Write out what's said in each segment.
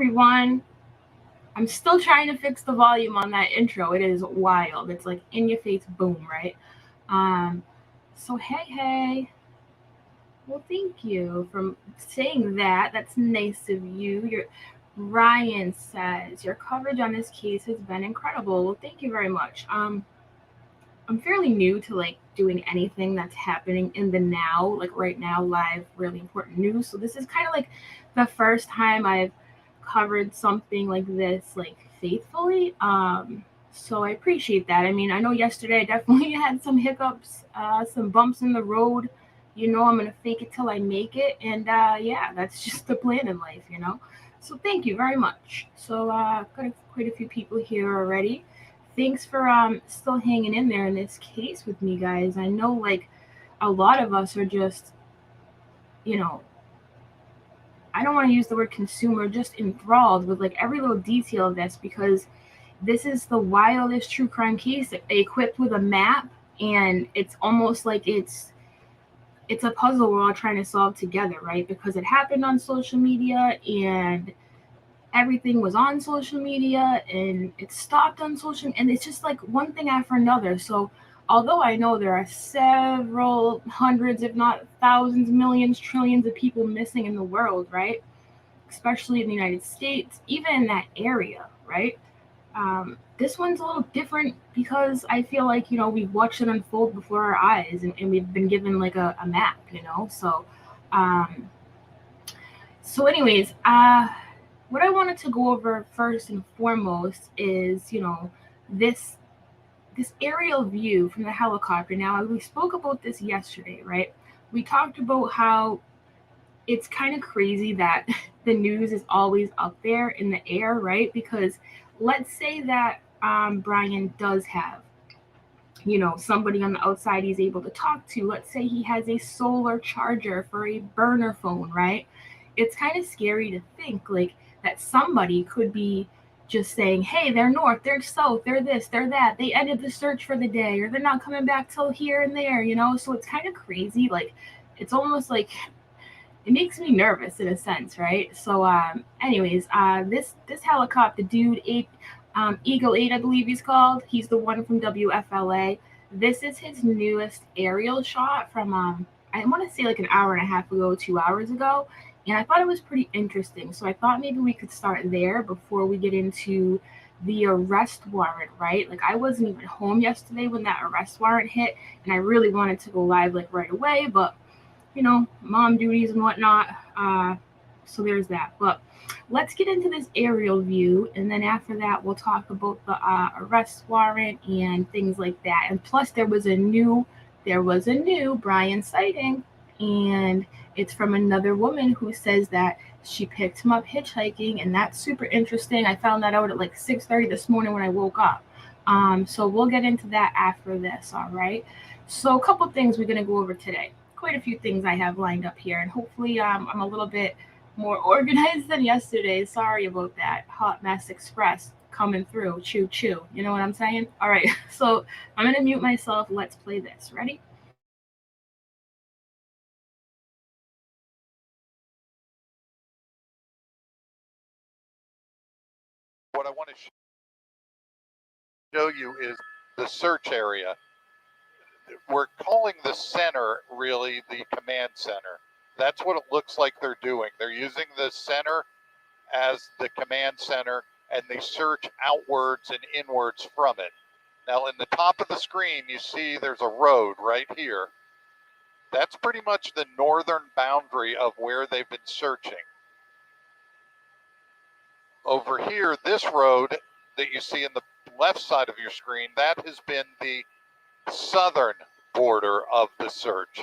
everyone. I'm still trying to fix the volume on that intro. It is wild. It's like in your face, boom, right? Um, so hey. Well, thank you for saying that. That's nice of you. Brian says your coverage on this case has been incredible. Well, thank you very much. I'm fairly new to like doing anything that's happening in the now, like right now, live, really important news. So this is kind of like the first time I've covered something like this, like faithfully. So I appreciate that. I mean, I know yesterday I definitely had some hiccups, some bumps in the road. I'm gonna fake it till I make it, and yeah, that's just the plan in life. So thank you very much. So got quite a few people here already. Thanks for still hanging in there in this case with me, guys. I know like a lot of us are just, you know, I don't want to use the word consumer, just enthralled with like every little detail of this, because this is the wildest true crime case equipped with a map, and it's almost like it's a puzzle we're all trying to solve together, right? Because it happened on social media, and everything was on social media, and it stopped on social, and it's just like one thing after another. So although I know there are several hundreds, if not thousands, millions, trillions of people missing in the world, right? Especially in the United States, even in that area, right? This one's a little different because I feel like, we've watched it unfold before our eyes, and we've been given like a map. Um, so anyways, what I wanted to go over first and foremost is, this this aerial view from the helicopter. Now, we spoke about this yesterday, right? We talked about how it's kind of crazy that the news is always up there in the air, right? Because let's say that Brian does have, somebody on the outside he's able to talk to. Let's say he has a solar charger for a burner phone, right? It's kind of scary to think like that somebody could be just saying, hey, they're north, they're south, they're this, they're that, they ended the search for the day, or they're not coming back till here and there. So it's kind of crazy. Like, it's almost like it makes me nervous in a sense, right? So, anyways, this helicopter dude, Eagle 8, I believe he's called. He's the one from WFLA. This is his newest aerial shot from I want to say like an hour and a half ago, 2 hours ago, and I thought it was pretty interesting. So I thought maybe we could start there before we get into the arrest warrant, right? Like, I wasn't even home yesterday when that arrest warrant hit, and I really wanted to go live like right away, but mom duties and whatnot. So there's that. But let's get into this aerial view, and then after that, we'll talk about the arrest warrant and things like that. And plus, there was a new Brian sighting, and it's from another woman who says that she picked him up hitchhiking, and that's super interesting. I found that out at like 6:30 this morning when I woke up. So we'll get into that after this, all right? So a couple things we're going to go over today. Quite a few things I have lined up here, and hopefully I'm a little bit more organized than yesterday. Sorry about that. Hot Mess Express coming through. Choo choo. You know what I'm saying? All right. So I'm going to mute myself. Let's play this. Ready? What I want to show you is the search area. We're calling the center really the command center. That's what it looks like they're doing. They're using the center as the command center, and they search outwards and inwards from it. Now, in the top of the screen, you see there's a road right here. That's pretty much the northern boundary of where they've been searching. Over here, this road that you see in the left side of your screen, that has been the southern border of the search.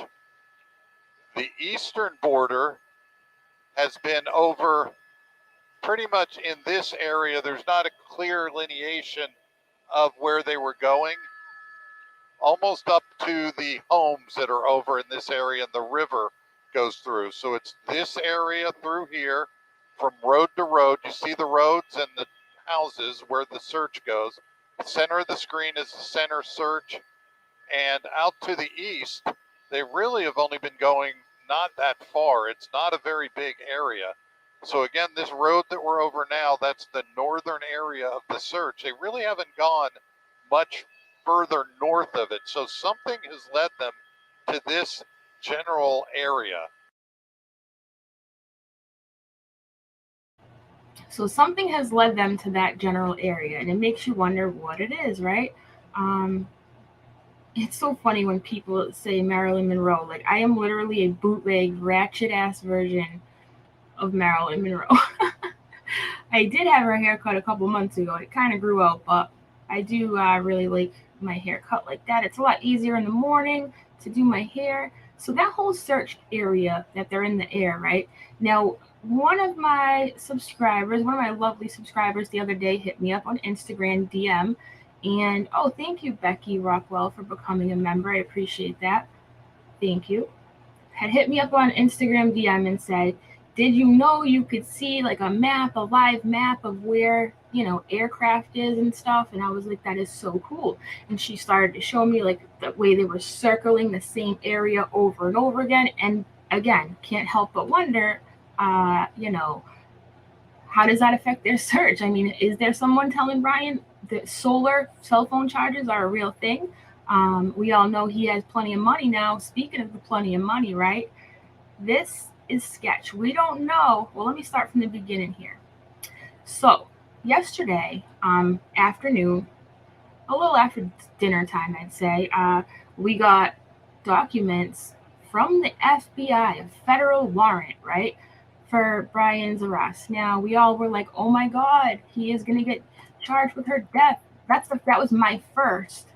The eastern border has been over pretty much in this area. There's not a clear lineation of where they were going, almost up to the homes that are over in this area, and the river goes through. So it's this area through here from road to road. You see the roads and the houses where the search goes. The center of the screen is the center search, and out to the east, they really have only been going not that far. It's not a very big area. So again, this road that we're over now, that's the northern area of the search. They really haven't gone much further north of it. So something has led them to this general area. So something has led them to that general area, and it makes you wonder what it is, right? It's so funny when people say Marilyn Monroe. Like, I am literally a bootleg, ratchet ass version of Marilyn Monroe. I did have her hair cut a couple months ago. It kind of grew out, but I do really like my hair cut like that. It's a lot easier in the morning to do my hair. So that whole search area that they're in the air, right? Now, one of my lovely subscribers the other day hit me up on Instagram DM. And oh, thank you, Becky Rockwell, for becoming a member. I appreciate that. Thank you. Had hit me up on Instagram DM and said, did you know you could see like a live map of where, aircraft is and stuff? And I was like, that is so cool. And she started to show me like the way they were circling the same area over and over again. And again, can't help but wonder, how does that affect their search? I mean, is there someone telling Brian that solar cell phone chargers are a real thing? We all know he has plenty of money now. Speaking of the plenty of money, right? This is sketch. We don't know. Well, let me start from the beginning here. So yesterday afternoon, a little after dinner time, I'd say, we got documents from the FBI, a federal warrant, right, for Brian's arrest. Now, we all were like, oh my God, he is going to get charged with her death. That was my first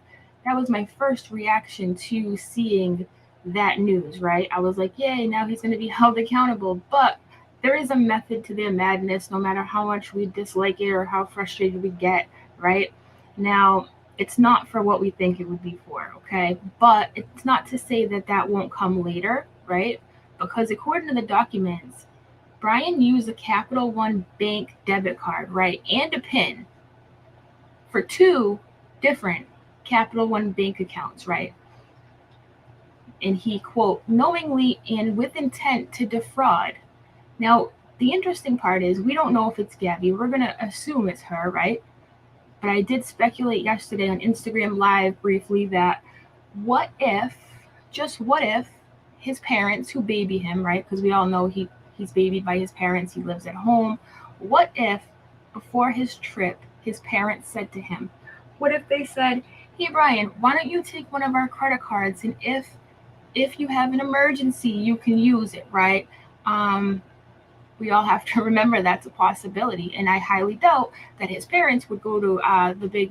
reaction to seeing that news, right? I was like, yay, now he's going to be held accountable. But there is a method to their madness, no matter how much we dislike it or how frustrated we get, right? Now, it's not for what we think it would be for, okay? But it's not to say that that won't come later, right? Because according to the documents, Brian used a Capital One bank debit card, right, and a PIN for two different Capital One bank accounts, right? And he, quote, knowingly and with intent to defraud. Now, the interesting part is we don't know if it's Gabby. We're going to assume it's her, right? But I did speculate yesterday on Instagram Live briefly that just what if, his parents who baby him, right? Because we all know he's babied by his parents. He lives at home. What if, before his trip, his parents said to him, what if they said, hey, Brian, why don't you take one of our credit cards, and if you have an emergency, you can use it, right? We all have to remember that's a possibility, and I highly doubt that his parents would go to the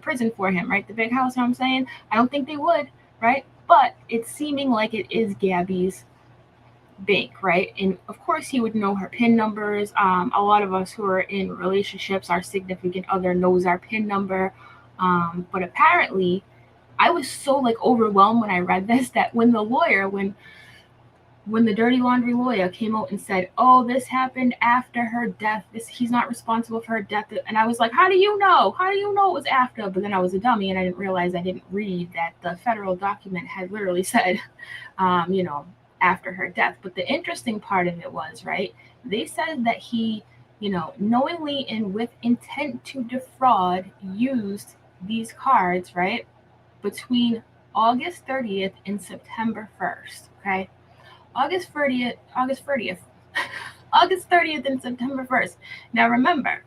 prison for him, right? The big house, you know what I'm saying? I don't think they would, right? But it's seeming like it is Gabby's bank, right? And of course he would know her PIN numbers. A lot of us who are in relationships, our significant other knows our PIN number. But apparently I was so like overwhelmed when I read this that when the dirty laundry lawyer came out and said, oh, this happened after her death, he's not responsible for her death, and I was like, how do you know it was after? But then I was a dummy and I didn't realize I didn't read that the federal document had literally said after her death. But the interesting part of it was, right, they said that he knowingly and with intent to defraud used these cards, right, between August 30th and September 1st, okay? August 30th, August 30th and September 1st. Now remember,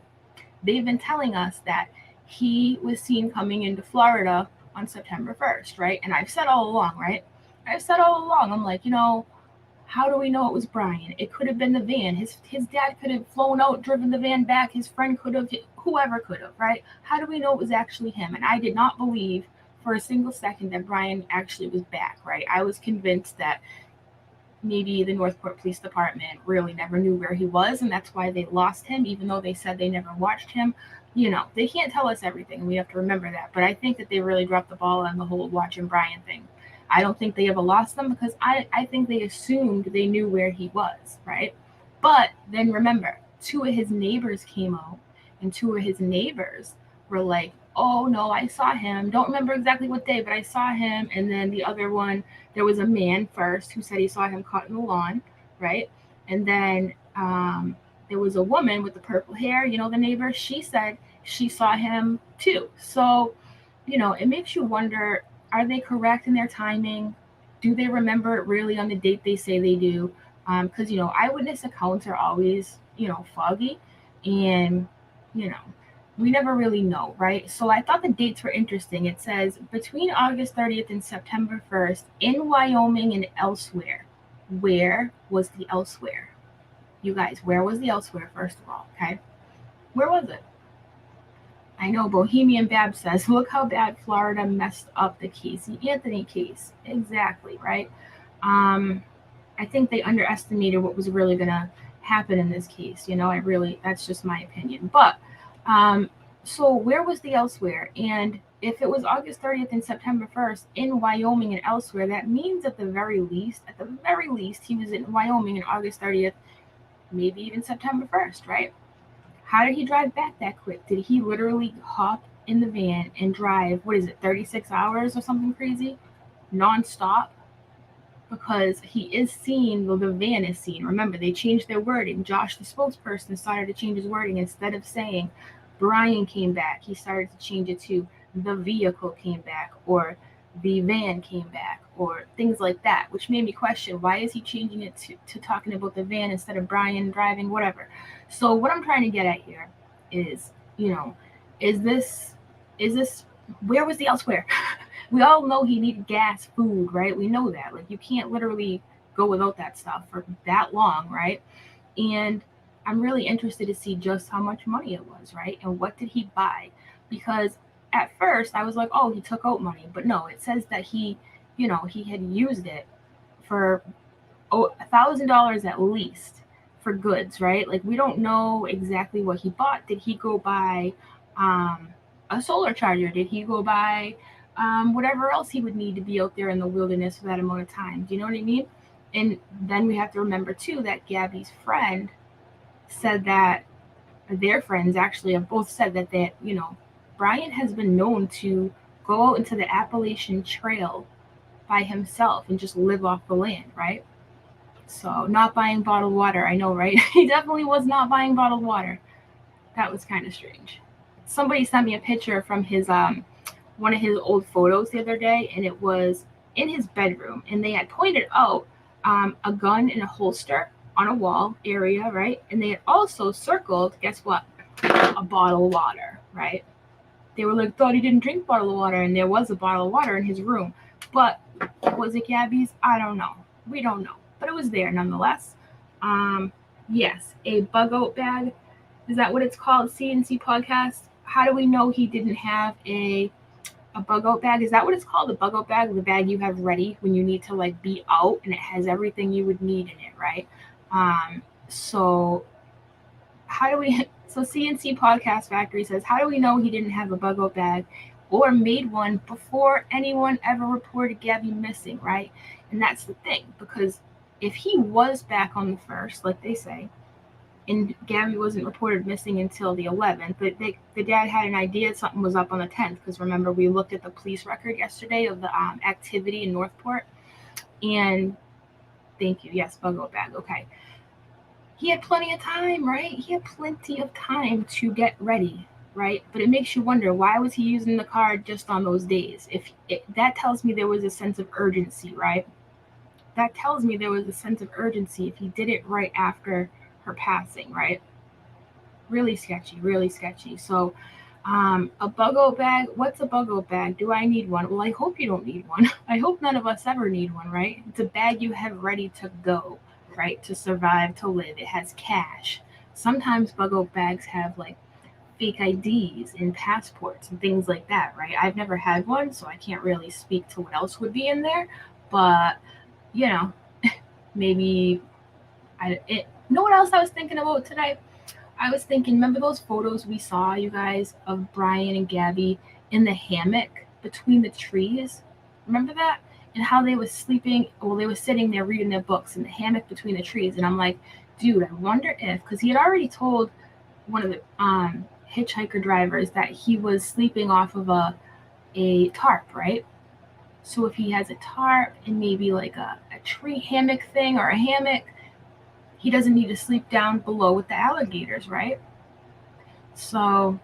they've been telling us that he was seen coming into Florida on September 1st, right? And I've said all along, right? I'm like, how do we know it was Brian? It could have been the van. His dad could have flown out, driven the van back. His friend could have, whoever could have, right? How do we know it was actually him? And I did not believe for a single second that Brian actually was back, right? I was convinced that maybe the Northport Police Department really never knew where he was, and that's why they lost him, even though they said they never watched him. They can't tell us everything, and we have to remember that. But I think that they really dropped the ball on the whole watching Brian thing. I don't think they ever lost him because I think they assumed they knew where he was, right? But then remember, two of his neighbors came out, and two of his neighbors were like, oh no, I saw him. Don't remember exactly what day, but I saw him. And then the other one, there was a man first who said he saw him caught in the lawn, right? And then There was a woman with the purple hair, the neighbor, she said she saw him too. So, it makes you wonder, are they correct in their timing? Do they remember it really on the date they say they do? Because, eyewitness accounts are always, foggy, and, you know, we never really know, right? So I thought the dates were interesting. It says between August 30th and September 1st in Wyoming and elsewhere. Where was the elsewhere? You guys, where was the elsewhere, first of all? Okay. Where was it? I know Bohemian Bab says, look how bad Florida messed up the Casey Anthony case. Exactly, right? I think they underestimated what was really going to happen in this case. That's just my opinion. But, so where was the elsewhere? And if it was August 30th and September 1st in Wyoming and elsewhere, that means at the very least, he was in Wyoming on August 30th, maybe even September 1st, right? How did he drive back that quick? Did he literally hop in the van and drive, 36 hours or something crazy? Nonstop? Because he is seen, the van is seen. Remember, they changed their wording. Josh, the spokesperson, started to change his wording. Instead of saying Brian came back, he started to change it to the vehicle came back, or the van came back, or things like that, which made me question, why is he changing it to talking about the van instead of Brian driving, whatever. So what I'm trying to get at here is, is this, where was the elsewhere? We all know he needed gas, food, right? We know that. Like, you can't literally go without that stuff for that long, right? And I'm really interested to see just how much money it was, right? And what did he buy? Because at first I was like, oh, he took out money. But no, it says that he had used it for $1,000 at least for goods, right? Like, we don't know exactly what he bought. Did he go buy a solar charger? Did he go buy whatever else he would need to be out there in the wilderness for that amount of time? Do you know what I mean? And then we have to remember too that Gabby's friend said that their friends actually have both said that Brian has been known to go out into the Appalachian Trail by himself and just live off the land, right? So not buying bottled water, I know, right? He definitely was not buying bottled water. That was kind of strange. Somebody sent me a picture from his one of his old photos the other day, and it was in his bedroom, and they had pointed out a gun in a holster on a wall area, right? And they had also circled, guess what? A bottle of water, right? They were like, thought he didn't drink bottled water, and there was a bottle of water in his room. But was it Gabby's? I don't know. We don't know. But it was there nonetheless. Yes, a bug out bag. Is that what it's called? CNC podcast. How do we know he didn't have a bug out bag? Is that what it's called? A bug out bag? The bag you have ready when you need to be out, and it has everything you would need in it, right? So how do we? So CNC Podcast Factory says, how do we know he didn't have a bug out bag or made one before anyone ever reported Gabby missing, right? And that's the thing, because if he was back on the 1st, like they say, and Gabby wasn't reported missing until the 11th, but the dad had an idea something was up on the 10th, because remember, we looked at the police record yesterday of the activity in Northport, and thank you, yes, bug out bag, okay. He had plenty of time, right? He had plenty of time to get ready, right? But it makes you wonder, why was he using the car just on those days? That tells me there was a sense of urgency, right? That tells me there was a sense of urgency if he did it right after her passing, right? Really sketchy, really sketchy. So a bug out bag, what's a bug out bag? Do I need one? Well, I hope you don't need one. I hope none of us ever need one, right? It's a bag you have ready to go, right? To survive, to live. It has cash. Sometimes bug out bags have fake IDs and passports and things like that, right? I've never had one, so I can't really speak to what else would be in there, but maybe know what else I was thinking about today? I was thinking, remember those photos we saw, you guys, of Brian and Gabby in the hammock between the trees? Remember that? And how they were sleeping, they were sitting there reading their books in the hammock between the trees. And I'm like, dude, I wonder if, because he had already told one of the hitchhiker drivers that he was sleeping off of a tarp, right? So if he has a tarp and maybe a tree hammock thing or a hammock, he doesn't need to sleep down below with the alligators, right? So,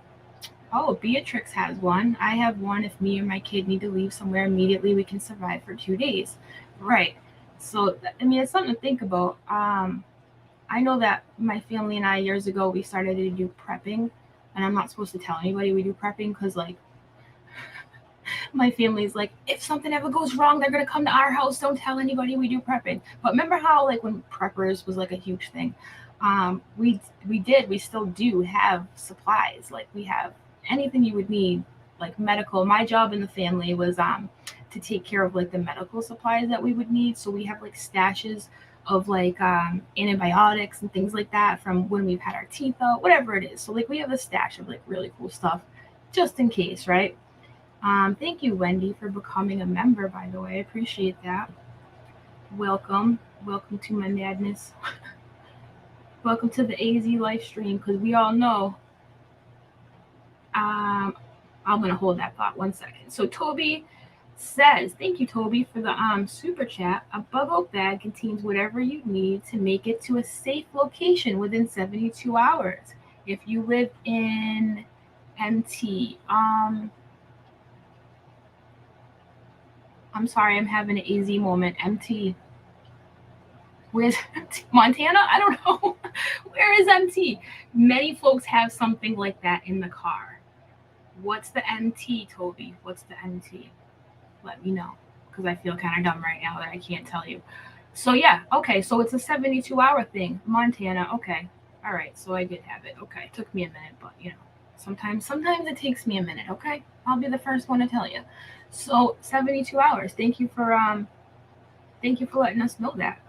oh, Beatrix has one. I have one. If me or my kid need to leave somewhere immediately, we can survive for 2 days. Right. So, I mean, it's something to think about. I know that my family and I, years ago, we started to do prepping. And I'm not supposed to tell anybody we do prepping because, like, my family's like, if something ever goes wrong, they're going to come to our house. Don't tell anybody we do prepping. But remember how, like, when preppers was, like, a huge thing? We still do have supplies. Like, we have anything you would need, like medical. My job in the family was to take care of like the medical supplies that we would need. So we have like stashes of like antibiotics and things like that from when we've had our teeth out, whatever it is. So like we have a stash of like really cool stuff just in case, right? Thank you, Wendy, for becoming a member, by the way. I appreciate that. Welcome to my madness. Welcome to the AZ live stream, because we all know I'm going to hold that thought 1 second. So Toby says, thank you, Toby, for the super chat. A bug out bag contains whatever you need to make it to a safe location within 72 hours. If you live in MT, I'm sorry, I'm having an AZ moment. MT. Where's MT? Montana? I don't know. Where is MT? Many folks have something like that in the car. What's the MT, Toby? What's the MT? Let me know, because I feel kind of dumb right now that I can't tell you. So yeah, okay, so it's a 72-hour thing. Montana, okay. All right, so I did have it. Okay, it took me a minute, but you know, sometimes it takes me a minute, okay? I'll be the first one to tell you. So 72 hours. Thank you for letting us know that.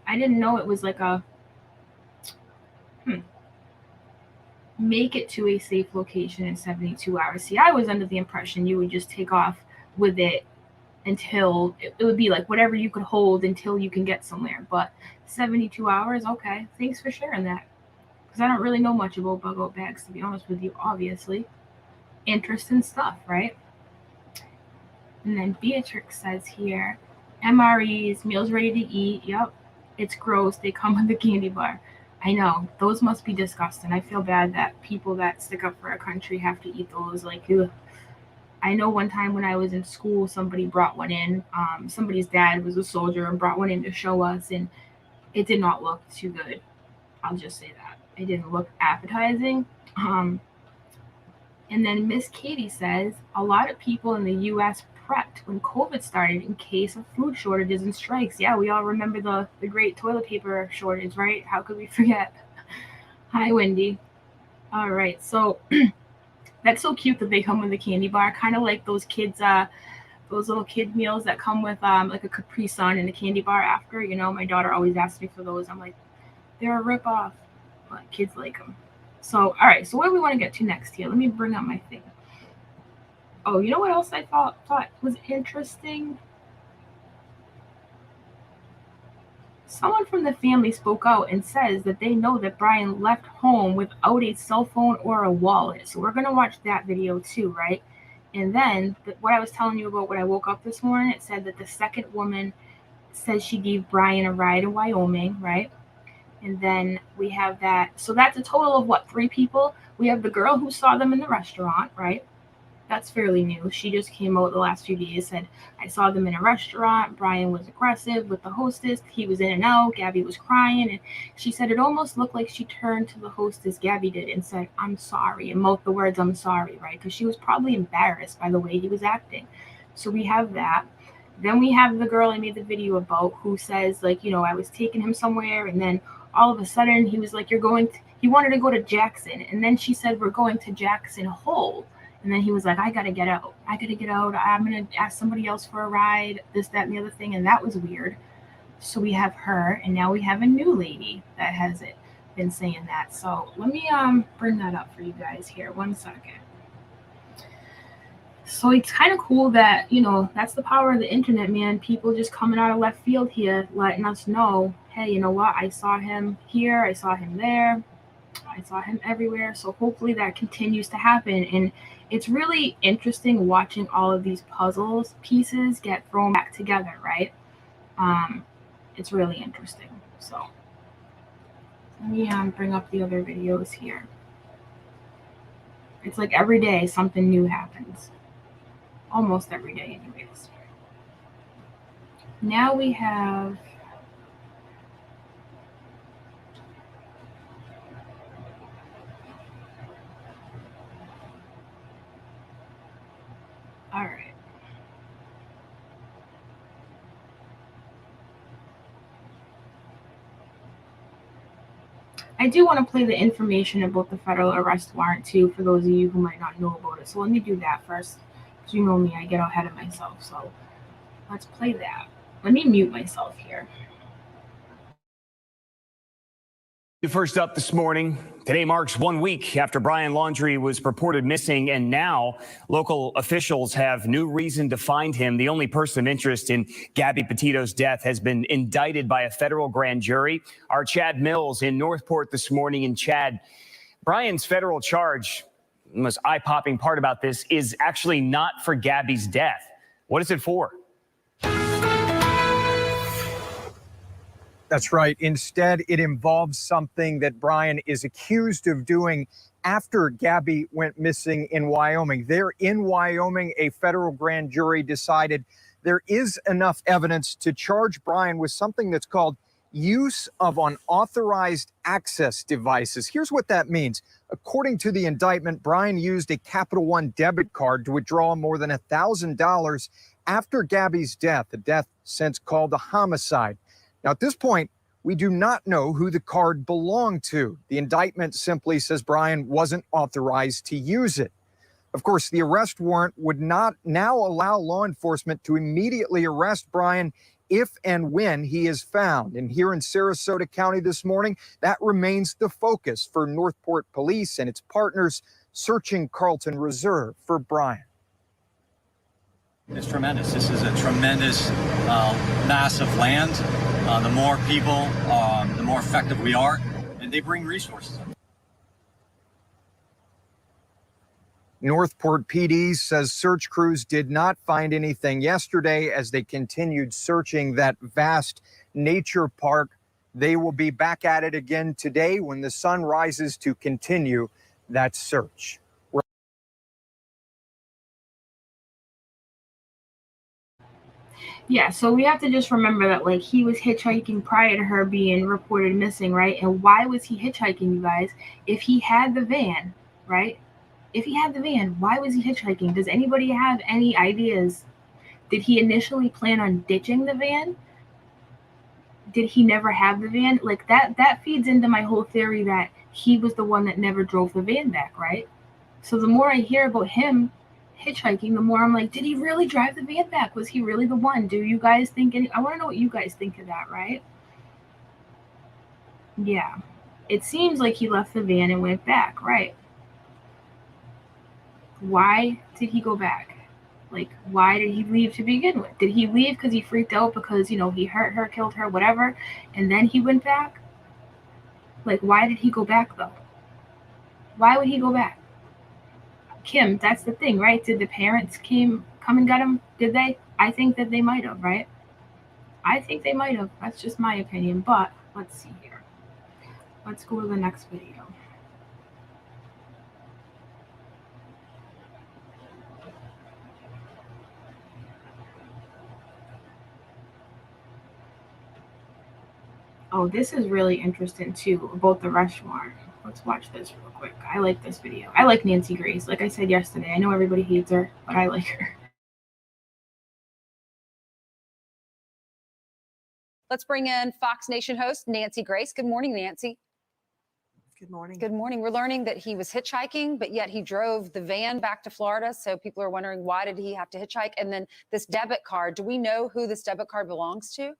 I didn't know it was like a make it to a safe location in 72 hours. See, I was under the impression you would just take off with it until it would be like whatever you could hold until you can get somewhere. But 72 hours, okay. Thanks for sharing that. Because I don't really know much about bug out bags, to be honest with you, obviously. Interesting stuff, right? And then Beatrix says here, MREs, meals ready to eat. Yep. It's gross. They come with a candy bar. I know. Those must be disgusting. I feel bad that people that stick up for our country have to eat those. Like, ugh. I know one time when I was in school, somebody brought one in. Somebody's dad was a soldier and brought one in to show us, and it did not look too good. I'll just say that. It didn't look appetizing. And then Miss Katie says, a lot of people in the U.S. prepped when COVID started in case of food shortages and strikes. Yeah, we all remember the great toilet paper shortage, right? How could we forget? Hi, Wendy. All right, so that's so cute that they come with a candy bar, kind of like those kids, those little kid meals that come with like a Capri Sun and a candy bar after. You know, my daughter always asks me for those. I'm like, they're a ripoff, but kids like them. So, all right, so what do we want to get to next here? Let me bring up my thing. Oh, you know what else I thought was interesting? Someone from the family spoke out and says that they know that Brian left home without a cell phone or a wallet. So we're going to watch that video too, right? And then what I was telling you about when I woke up this morning, it said that the second woman says she gave Brian a ride in Wyoming, right? And then we have that. So that's a total of what, 3 people? We have the girl who saw them in the restaurant, right? That's fairly new. She just came out the last few days, said, I saw them in a restaurant. Brian was aggressive with the hostess. He was in and out. Gabby was crying. And she said it almost looked like she turned to the hostess, Gabby did, and said, I'm sorry, and mouthed the words, I'm sorry, right? Because she was probably embarrassed by the way he was acting. So we have that. Then we have the girl I made the video about who says, like, you know, I was taking him somewhere, and then all of a sudden he was like, he wanted to go to Jackson. And then she said, we're going to Jackson Hole. And then he was like, I got to get out. I'm going to ask somebody else for a ride, this, that, and the other thing. And that was weird. So we have her, and now we have a new lady that has been saying that. So let me bring that up for you guys here. 1 second. So it's kind of cool that, you know, that's the power of the internet, man. People just coming out of left field here, letting us know, hey, you know what? I saw him here. I saw him there. I saw him everywhere. So hopefully that continues to happen. And it's really interesting watching all of these puzzles pieces get thrown back together, right? It's really interesting. So Let me bring up the other videos here. It's like every day something new happens. Almost every day, anyways. Now we have all right. I do want to play the information about the federal arrest warrant too, for those of you who might not know about it. So let me do that first. Because you know me, I get ahead of myself. So let's play that. Let me mute myself here. First up this morning, today marks 1 week after Brian Laundrie was reported missing, and now local officials have new reason to find him. The only person of interest in Gabby Petito's death has been indicted by a federal grand jury. Our Chad Mills in Northport this morning. And Chad, Brian's federal charge, the most eye-popping part about this, is actually not for Gabby's death. What is it for? That's right. Instead, it involves something that Brian is accused of doing after Gabby went missing in Wyoming. There in Wyoming, a federal grand jury decided there is enough evidence to charge Brian with something that's called use of unauthorized access devices. Here's what that means. According to the indictment, Brian used a Capital One debit card to withdraw more than $1,000 after Gabby's death, a death since called a homicide. Now, at this point, we do not know who the card belonged to. The indictment simply says Brian wasn't authorized to use it. Of course, the arrest warrant would not now allow law enforcement to immediately arrest Brian if and when he is found. And here in Sarasota County this morning, that remains the focus for Northport Police and its partners searching Carlton Reserve for Brian. It's tremendous. This is a tremendous mass of land. The more people, the more effective we are, and they bring resources. Northport PD says search crews did not find anything yesterday as they continued searching that vast nature park. They will be back at it again today when the sun rises to continue that search. Yeah, so we have to just remember that, like, he was hitchhiking prior to her being reported missing, right? And why was he hitchhiking, you guys? If he had the van, right? If he had the van, why was he hitchhiking? Does anybody have any ideas? Did he initially plan on ditching the van? Did he never have the van? Like, that feeds into my whole theory that he was the one that never drove the van back, right? So the more I hear about him hitchhiking, the more I'm like, did he really drive the van back? Was he really the one? Do you guys think I want to know what you guys think of that, right? Yeah. It seems like he left the van and went back, right? Why did he go back? Like, why did he leave to begin with? Did he leave because he freaked out because, you know, he hurt her, killed her, whatever, and then he went back? Like, why did he go back, though? Why would he go back? Kim, that's the thing, right? Did the parents come and get him? Did they? I think that they might have, right? I think they might have. That's just my opinion. But let's see here. Let's go to the next video. Oh, this is really interesting too, about the arrest warrant. Let's watch this real quick. I like this video. I like Nancy Grace. Like I said yesterday, I know everybody hates her, but I like her. Let's bring in Fox Nation host Nancy Grace. Good morning, Nancy. Good morning. Good morning. We're learning that he was hitchhiking, but yet he drove the van back to Florida. So people are wondering, why did he have to hitchhike? And then this debit card, do we know who this debit card belongs to?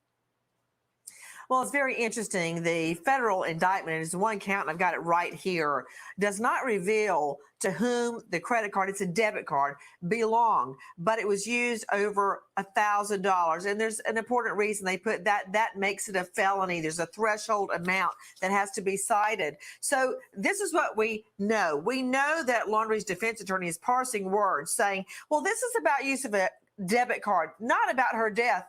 Well, it's very interesting. The federal indictment is one count, and I've got it right here, does not reveal to whom the credit card, it's a debit card, belonged, but it was used over $1,000. And there's an important reason they put that makes it a felony. There's a threshold amount that has to be cited. So this is what we know. We know that Laundrie's defense attorney is parsing words saying, well, this is about use of a debit card, not about her death.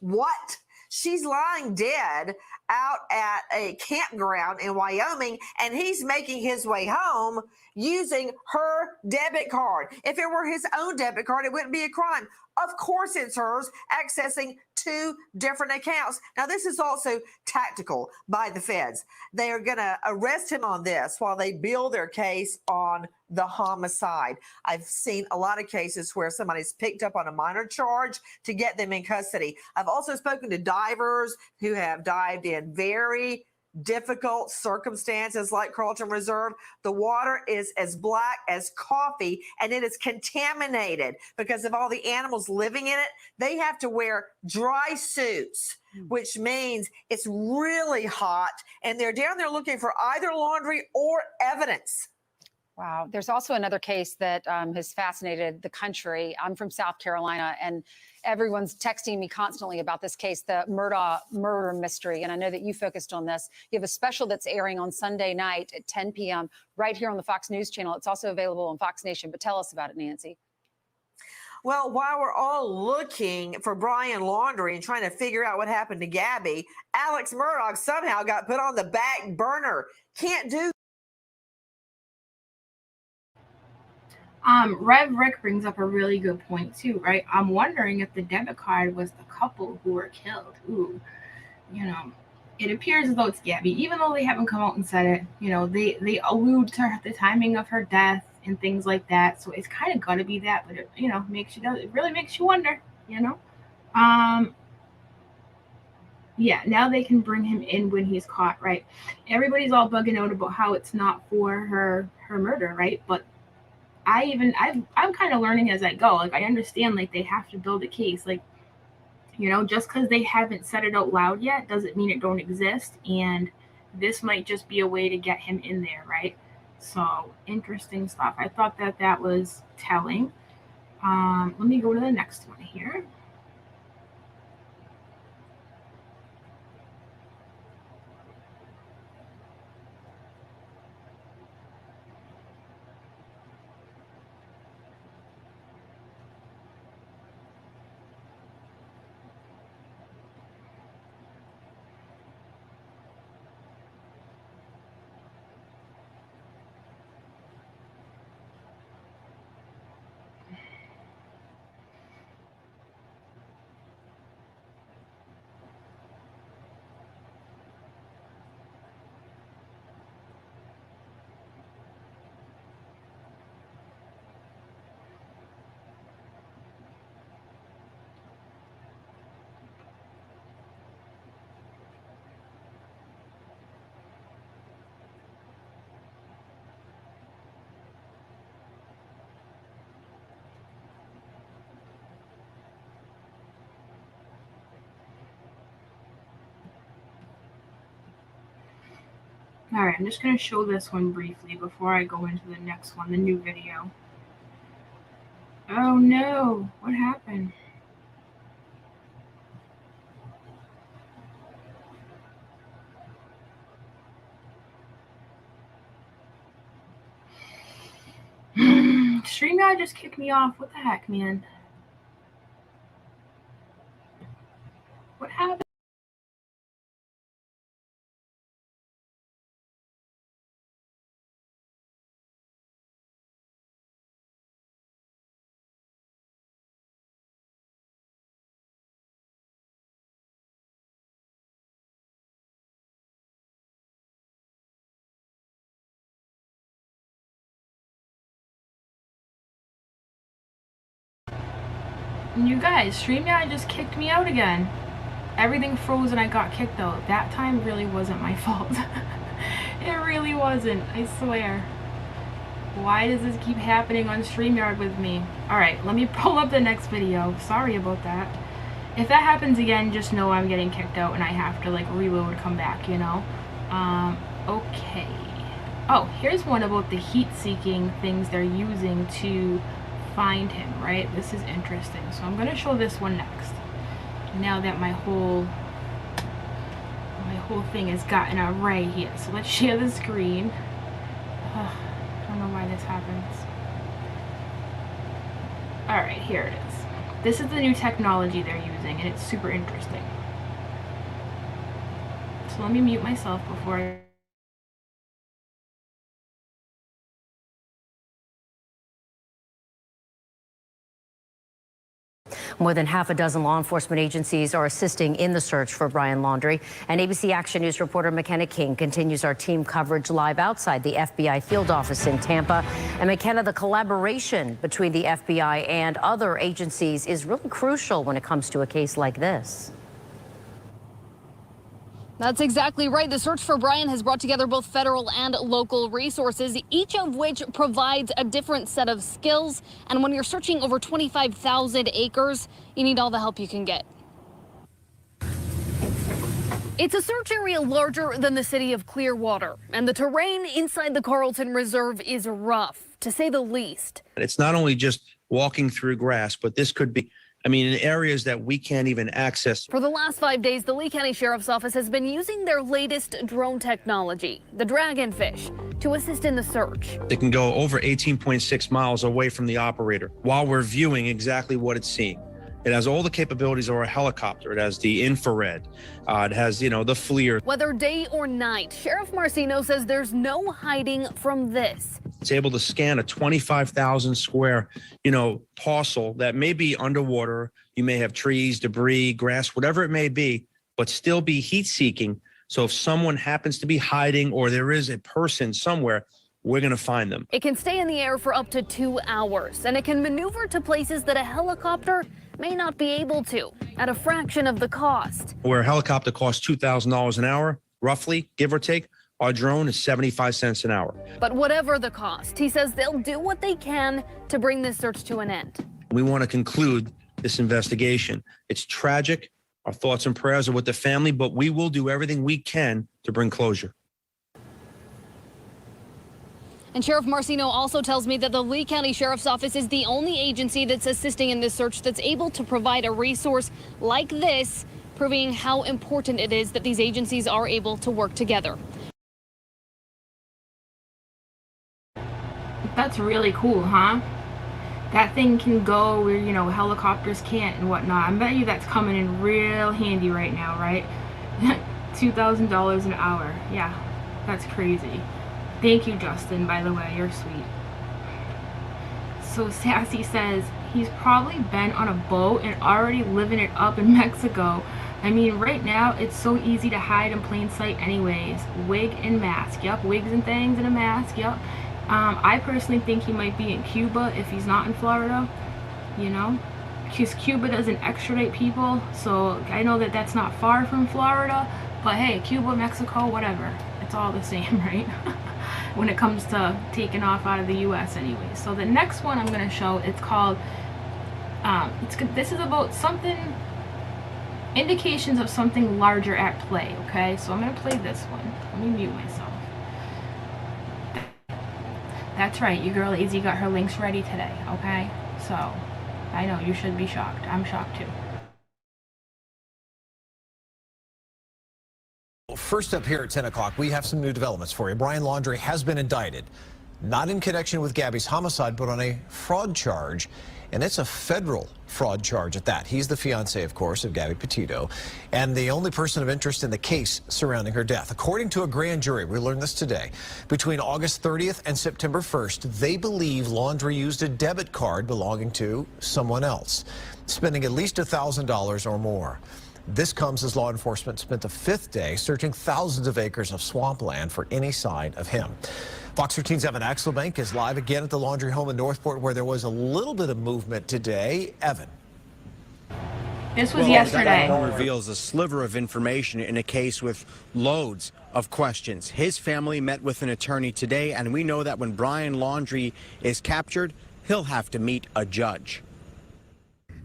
What? She's lying dead out at a campground in Wyoming, and he's making his way home using her debit card. If it were his own debit card, it wouldn't be a crime. Of course it's hers, accessing 2 different accounts. Now, this is also tactical by the feds. They are going to arrest him on this while they build their case on the homicide. I've seen a lot of cases where somebody's picked up on a minor charge to get them in custody. I've also spoken to divers who have dived in very difficult circumstances like Carlton Reserve. The water is as black as coffee, and it is contaminated because of all the animals living in it. They have to wear dry suits, which means it's really hot, and they're down there looking for either Laundrie or evidence. Wow. There's also another case that has fascinated the country. I'm from South Carolina, and everyone's texting me constantly about this case, the murder mystery. And I know that you focused on this. You have a special that's airing on Sunday night at 10 p.m. right here on the Fox News channel. It's also available on Fox Nation. But tell us about it, Nancy. Well, while we're all looking for Brian Laundrie and trying to figure out what happened to Gabby, Alex Murdaugh somehow got put on the back burner. Can't do. Rev Rick brings up a really good point too, right? I'm wondering if the debit card was the couple who were killed. Ooh, you know, it appears as though it's Gabby, even though they haven't come out and said it. You know, they allude to the timing of her death and things like that. So it's kind of gonna be that, but it, you know, it really makes you wonder. You know, yeah. Now they can bring him in when he's caught, right? Everybody's all bugging out about how it's not for her murder, right? But I'm kind of learning as I go. Like, I understand, like, they have to build a case. Like, you know, just because they haven't said it out loud yet doesn't mean it don't exist. And this might just be a way to get him in there, right? So, interesting stuff. I thought that was telling. Let me go to the next one here. All right, I'm just going to show this one briefly before I go into the next one, the new video. Oh no, what happened? StreamYard just kicked me off. What the heck, man? What happened? You guys, StreamYard just kicked me out again. Everything froze and I got kicked out. That time really wasn't my fault. It really wasn't, I swear. Why does this keep happening on StreamYard with me? Alright, let me pull up the next video. Sorry about that. If that happens again, just know I'm getting kicked out and I have to like reload, come back, you know? Okay. Oh, here's one about the heat-seeking things they're using to find him, right? This is interesting. So I'm going to show this one next. Now that my whole thing has gotten out right here. So let's share the screen. I don't know why this happens. All right, here it is. This is the new technology they're using, and it's super interesting. So So let me mute myself before I... More than half a dozen law enforcement agencies are assisting in the search for Brian Laundrie. And ABC Action News reporter McKenna King continues our team coverage live outside the FBI field office in Tampa. And McKenna, the collaboration between the FBI and other agencies is really crucial when it comes to a case like this. That's exactly right. The search for Brian has brought together both federal and local resources, each of which provides a different set of skills. And when you're searching over 25,000 acres, you need all the help you can get. It's a search area larger than the city of Clearwater, and the terrain inside the Carlton Reserve is rough, to say the least. It's not only just walking through grass, but this could be, in areas that we can't even access. For the last 5 days, the Lee County Sheriff's Office has been using their latest drone technology, the Dragonfish, to assist in the search. It can go over 18.6 miles away from the operator while we're viewing exactly what it's seeing. It has all the capabilities of a helicopter. It has the infrared. It has, the FLIR. Whether day or night, Sheriff Marcino says there's no hiding from this. It's able to scan a 25,000 square, parcel that may be underwater. You may have trees, debris, grass, whatever it may be, but still be heat seeking. So if someone happens to be hiding or there is a person somewhere, we're going to find them. It can stay in the air for up to 2 hours, and it can maneuver to places that a helicopter may not be able to at a fraction of the cost. Where a helicopter costs $2,000 an hour, roughly, give or take, our drone is 75 cents an hour. But whatever the cost, he says they'll do what they can to bring this search to an end. We want to conclude this investigation. It's tragic. Our thoughts and prayers are with the family, but we will do everything we can to bring closure. And Sheriff Marcino also tells me that the Lee County Sheriff's Office is the only agency that's assisting in this search that's able to provide a resource like this, proving how important it is that these agencies are able to work together. That's really cool, huh? That thing can go where, helicopters can't and whatnot. I bet you that's coming in real handy right now, right? $2,000 an hour. Yeah, that's crazy. Thank you, Justin, by the way. You're sweet. So Sassy says he's probably been on a boat and already living it up in Mexico. Right now, it's so easy to hide in plain sight anyways. Wig and mask. Yep, wigs and things and a mask. Yep. I personally think he might be in Cuba if he's not in Florida, because Cuba doesn't extradite people, so I know that that's not far from Florida, but hey, Cuba, Mexico, whatever, it's all the same, right? When it comes to taking off out of the U.S. anyway. So the next one I'm going to show, it's called, this is about something, indications of something larger at play, okay? So I'm going to play this one. Let me mute myself. That's right, your girl Izzy got her links ready today, okay? So, I know, you should be shocked. I'm shocked too. First up here at 10 o'clock, we have some new developments for you. Brian Laundrie has been indicted, not in connection with Gabby's homicide, but on a fraud charge. And it's a federal fraud charge at that. He's the fiance, of course, of Gabby Petito, and the only person of interest in the case surrounding her death. According to a grand jury, we learned this today, between August 30th and September 1st, they believe Laundrie used a debit card belonging to someone else, spending at least $1,000 or more. This comes as law enforcement spent the 5th day searching thousands of acres of swampland for any sign of him. Fox 13's Evan Axelbank is live again at the Laundrie home in Northport, where there was a little bit of movement today. Evan. This was yesterday. That reveals a sliver of information in a case with loads of questions. His family met with an attorney today, and we know that when Brian Laundrie is captured, he'll have to meet a judge.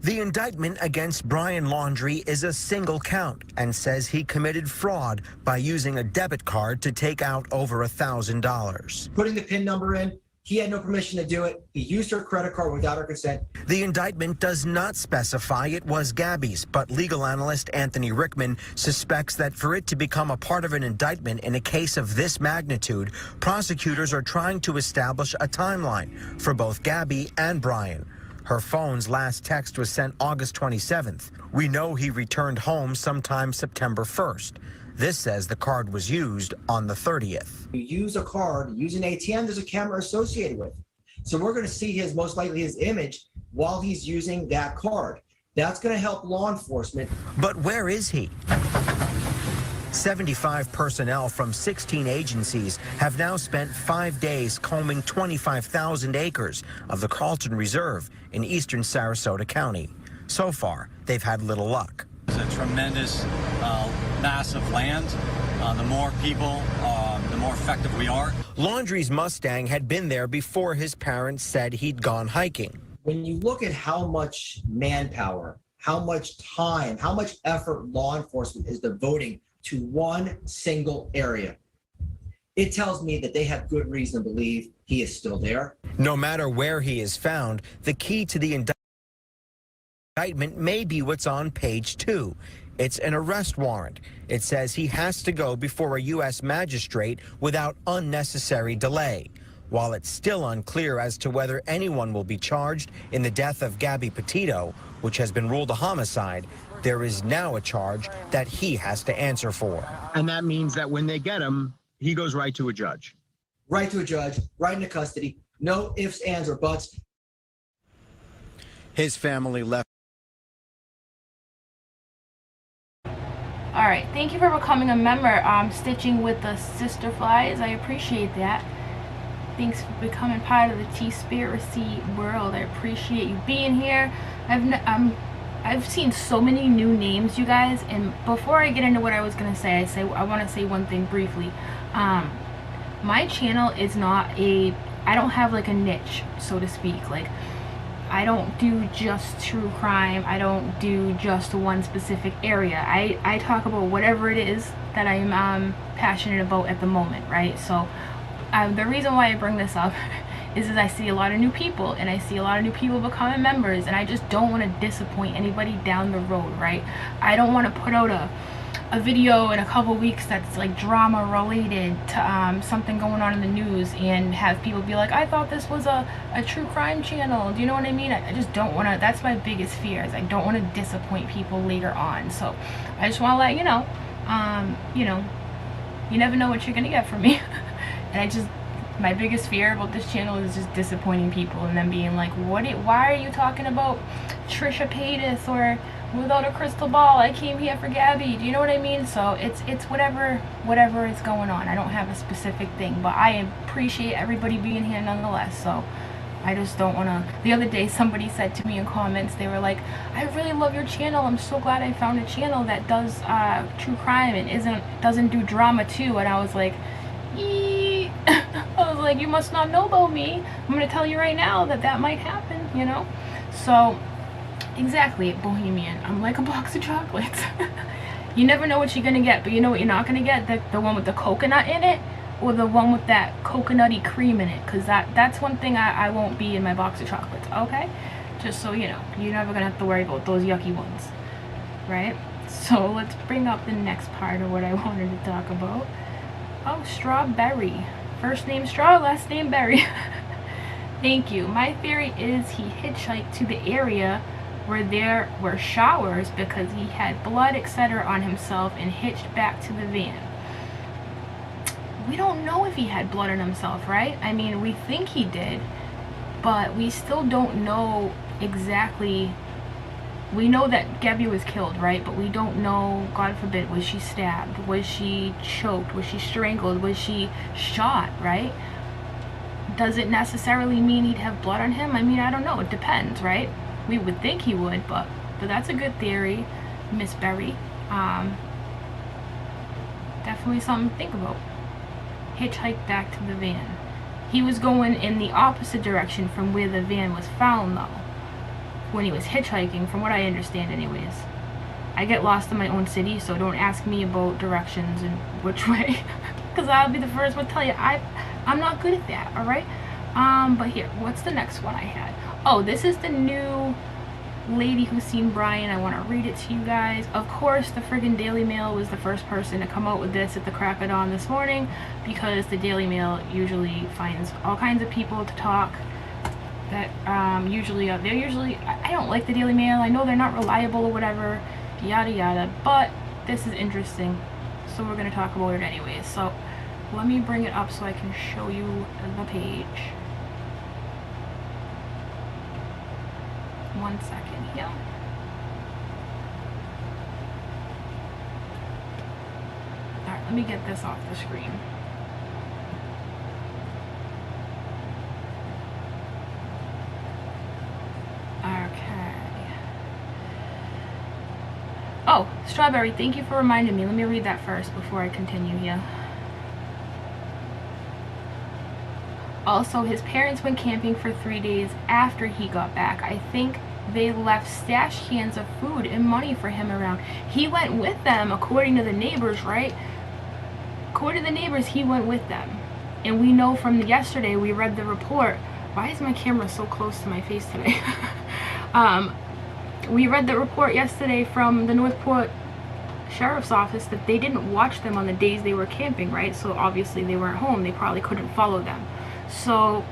The indictment against Brian Laundrie is a single count and says he committed fraud by using a debit card to take out over $1,000. Putting the PIN number in, he had no permission to do it. He used her credit card without her consent. The indictment does not specify it was Gabby's, but legal analyst Anthony Rickman suspects that for it to become a part of an indictment in a case of this magnitude, prosecutors are trying to establish a timeline for both Gabby and Brian. Her phone's last text was sent August 27th. We know he returned home sometime September 1st. This says the card was used on the 30th. You use a card, use an ATM, there's a camera associated with it. So we're going to see most likely his image while he's using that card. That's going to help law enforcement. But where is he? 75 personnel from 16 agencies have now spent 5 days combing 25,000 acres of the Carlton Reserve in eastern Sarasota County. So far, they've had little luck. It's a tremendous, massive land. The more people, the more effective we are. Laundrie's Mustang had been there before his parents said he'd gone hiking. When you look at how much manpower, how much time, how much effort law enforcement is devoting to one single area, it tells me that they have good reason to believe he is still there. No matter where he is found, the key to the indictment may be what's on page 2. It's an arrest warrant. It says he has to go before a U.S. magistrate without unnecessary delay. While it's still unclear as to whether anyone will be charged in the death of Gabby Petito, which has been ruled a homicide, there is now a charge that he has to answer for. And that means that when they get him, he goes right to a judge. Right to a judge, right into custody, no ifs, ands, or buts. His family left. All right, thank you for becoming a member. Stitching with the Sister Flies, I appreciate that. Thanks for becoming part of the T-Spiracy world. I appreciate you being here. I've seen so many new names, you guys, and before I get into what I was gonna say, I want to say one thing briefly. My channel is not I don't have like a niche, so to speak. Like, I don't do just true crime. I don't do just one specific area. I talk about whatever it is that I'm passionate about at the moment, right? So the reason why I bring this up is I see a lot of new people, and I see a lot of new people becoming members, and I just don't want to disappoint anybody down the road, right? I don't want to put out a video in a couple weeks that's like drama related to something going on in the news and have people be like, I thought this was a true crime channel. Do you know what I mean? I just don't want to. That's my biggest fear, is I don't want to disappoint people later on. So I just want to let you know, you never know what you're gonna get from me. And my biggest fear about this channel is just disappointing people and then being like, why are you talking about Trisha Paytas or without a crystal ball? I came here for Gabby. Do you know what I mean? So it's whatever is going on. I don't have a specific thing, but I appreciate everybody being here nonetheless. So I just don't want to. The other day somebody said to me in comments, they were like, I really love your channel. I'm so glad I found a channel that does true crime and doesn't do drama too. And I was like, I was like, you must not know about me. I'm going to tell you right now that might happen, you know? So, exactly, Bohemian. I'm like a box of chocolates. You never know what you're going to get, but you know what you're not going to get? The one with the coconut in it, or the one with that coconutty cream in it, because that's one thing I won't be in my box of chocolates, okay? Just so you know, you're never going to have to worry about those yucky ones, right? So, let's bring up the next part of what I wanted to talk about. Oh, Strawberry. First name Straw, last name Berry. Thank you. My theory is he hitchhiked to the area where there were showers because he had blood, etc. on himself and hitched back to the van. We don't know if he had blood on himself, right? I mean, we think he did, but we still don't know exactly. We know that Gabby was killed, right? But we don't know, God forbid, was she stabbed? Was she choked? Was she strangled? Was she shot, right? Does it necessarily mean he'd have blood on him? I mean, I don't know. It depends, right? We would think he would, but that's a good theory, Miss Berry. Definitely something to think about. Hitchhike back to the van. He was going in the opposite direction from where the van was found, though. When he was hitchhiking, from what I understand anyways. I get lost in my own city, so don't ask me about directions and which way, because I'll be the first one to tell you I'm not good at that, alright? But here, what's the next one I had? Oh, this is the new lady who's seen Brian. I want to read it to you guys. Of course, the friggin' Daily Mail was the first person to come out with this at the crack of dawn this morning, because the Daily Mail usually finds all kinds of people to talk that they're usually, I don't like the Daily Mail. I know they're not reliable or whatever, yada yada, but this is interesting. so we're going to talk about it anyways. So let me bring it up so I can show you the page. 1 second here. Alright, let me get this off the screen. Okay. Oh, Strawberry, thank you for reminding me. Let me read that first before I continue here. Also, his parents went camping for 3 days after he got back. I think they left stash cans of food and money for him around. He went with them, according to the neighbors, right? According to the neighbors, he went with them. And we know from yesterday, we read the report. Why is my camera so close to my face today? We read the report yesterday from the Northport Sheriff's Office that they didn't watch them on the days they were camping, right? So obviously they weren't home. They probably couldn't follow them. So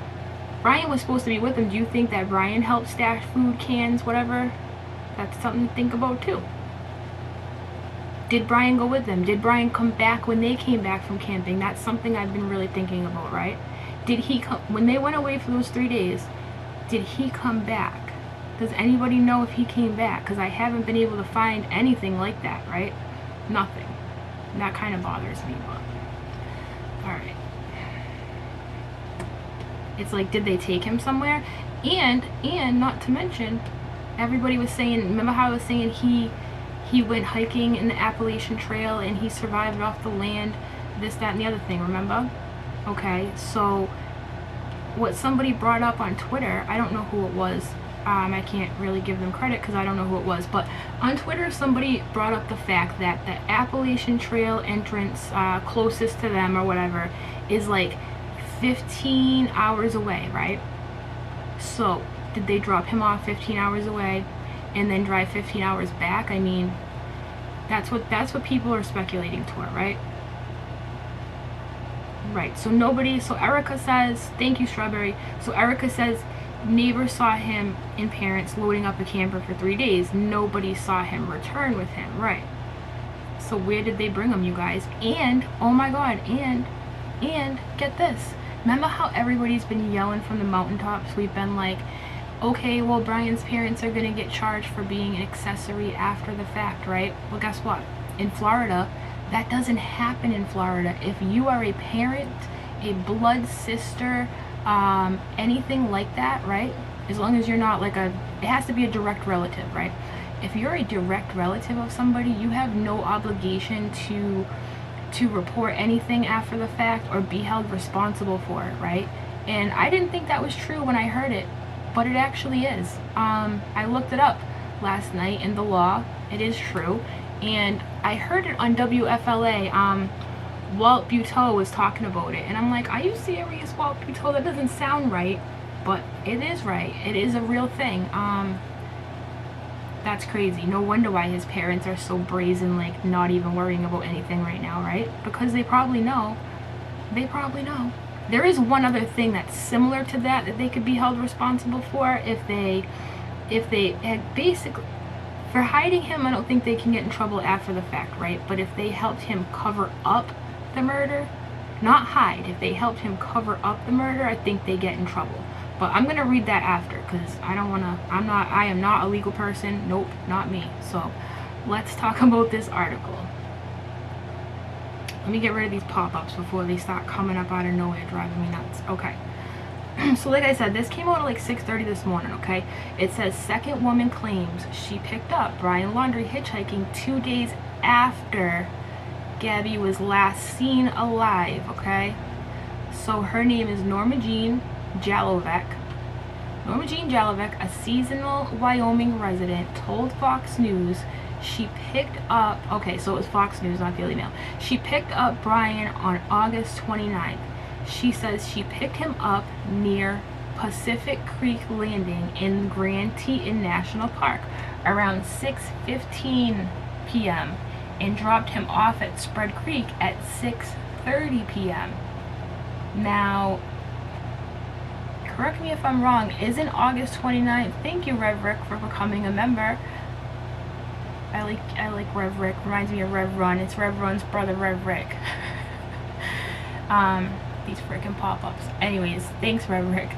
Brian was supposed to be with them. Do you think that Brian helped stash food, cans, whatever? That's something to think about too. Did Brian go with them? Did Brian come back when they came back from camping? That's something I've been really thinking about, right? Did he come when they went away for those 3 days? Did he come back? Does anybody know if he came back? Because I haven't been able to find anything like that, right? Nothing. And that kind of bothers me, but alright. It's like, did they take him somewhere? And not to mention, everybody was saying, remember how I was saying he went hiking in the Appalachian Trail and he survived off the land, this, that, and the other thing, remember? Okay, so what somebody brought up on Twitter, I don't know who it was, I can't really give them credit because I don't know who it was, but on Twitter somebody brought up the fact that the Appalachian Trail entrance closest to them or whatever is like 15 hours away, right? So did they drop him off 15 hours away and then drive 15 hours back? I mean, that's what people are speculating toward, right? Right, so Erica says, thank you, Strawberry. So Erica says neighbors saw him and parents loading up a camper for 3 days. Nobody saw him return with him, right? So where did they bring him, you guys? And, oh my God, and get this. Remember how everybody's been yelling from the mountaintops? We've been like, okay, well, Brian's parents are gonna get charged for being an accessory after the fact, right? Well, guess what? In Florida, that doesn't happen in Florida. If you are a parent, a blood sister, anything like that, right? As long as you're not like it has to be a direct relative, right? If you're a direct relative of somebody, you have no obligation to report anything after the fact or be held responsible for it, right? And I didn't think that was true when I heard it, but it actually is. I looked it up last night in the law. It is true. And I heard it on WFLA. Walt Buteau was talking about it, and I'm like, are you serious, Walt Buteau? That doesn't sound right, but it is right. It is a real thing. That's crazy. No wonder why his parents are so brazen, like not even worrying about anything right now, right? Because they probably know. They probably know. There is one other thing that's similar to that they could be held responsible for if they had basically. For hiding him, I don't think they can get in trouble after the fact, right? But if they helped him cover up the murder, not hide, if they helped him cover up the murder, I think they get in trouble. But I'm going to read that after because I am not a legal person. Nope, not me. So let's talk about this article. Let me get rid of these pop-ups before they start coming up out of nowhere, driving me nuts. Okay. So like I said, this came out at like 6:30 this morning, okay? It says, second woman claims she picked up Brian Laundrie hitchhiking 2 days after Gabby was last seen alive, okay? So her name is Norma Jean Jalovec. Norma Jean Jalovec, a seasonal Wyoming resident, told Fox News she picked up, okay, so it was Fox News, not Daily Mail. She picked up Brian on August 29th. She says she picked him up near Pacific Creek Landing in Grand Teton National Park around 6:15 p.m. and dropped him off at Spread Creek at 6:30 p.m. Now, correct me if I'm wrong, isn't August 29th, thank you, Rev Rick, for becoming a member. I like Rev Rick. Reminds me of Rev Run. It's Rev Run's brother, Rev Rick. These freaking pop-ups. Anyways, thanks, Rev Rick.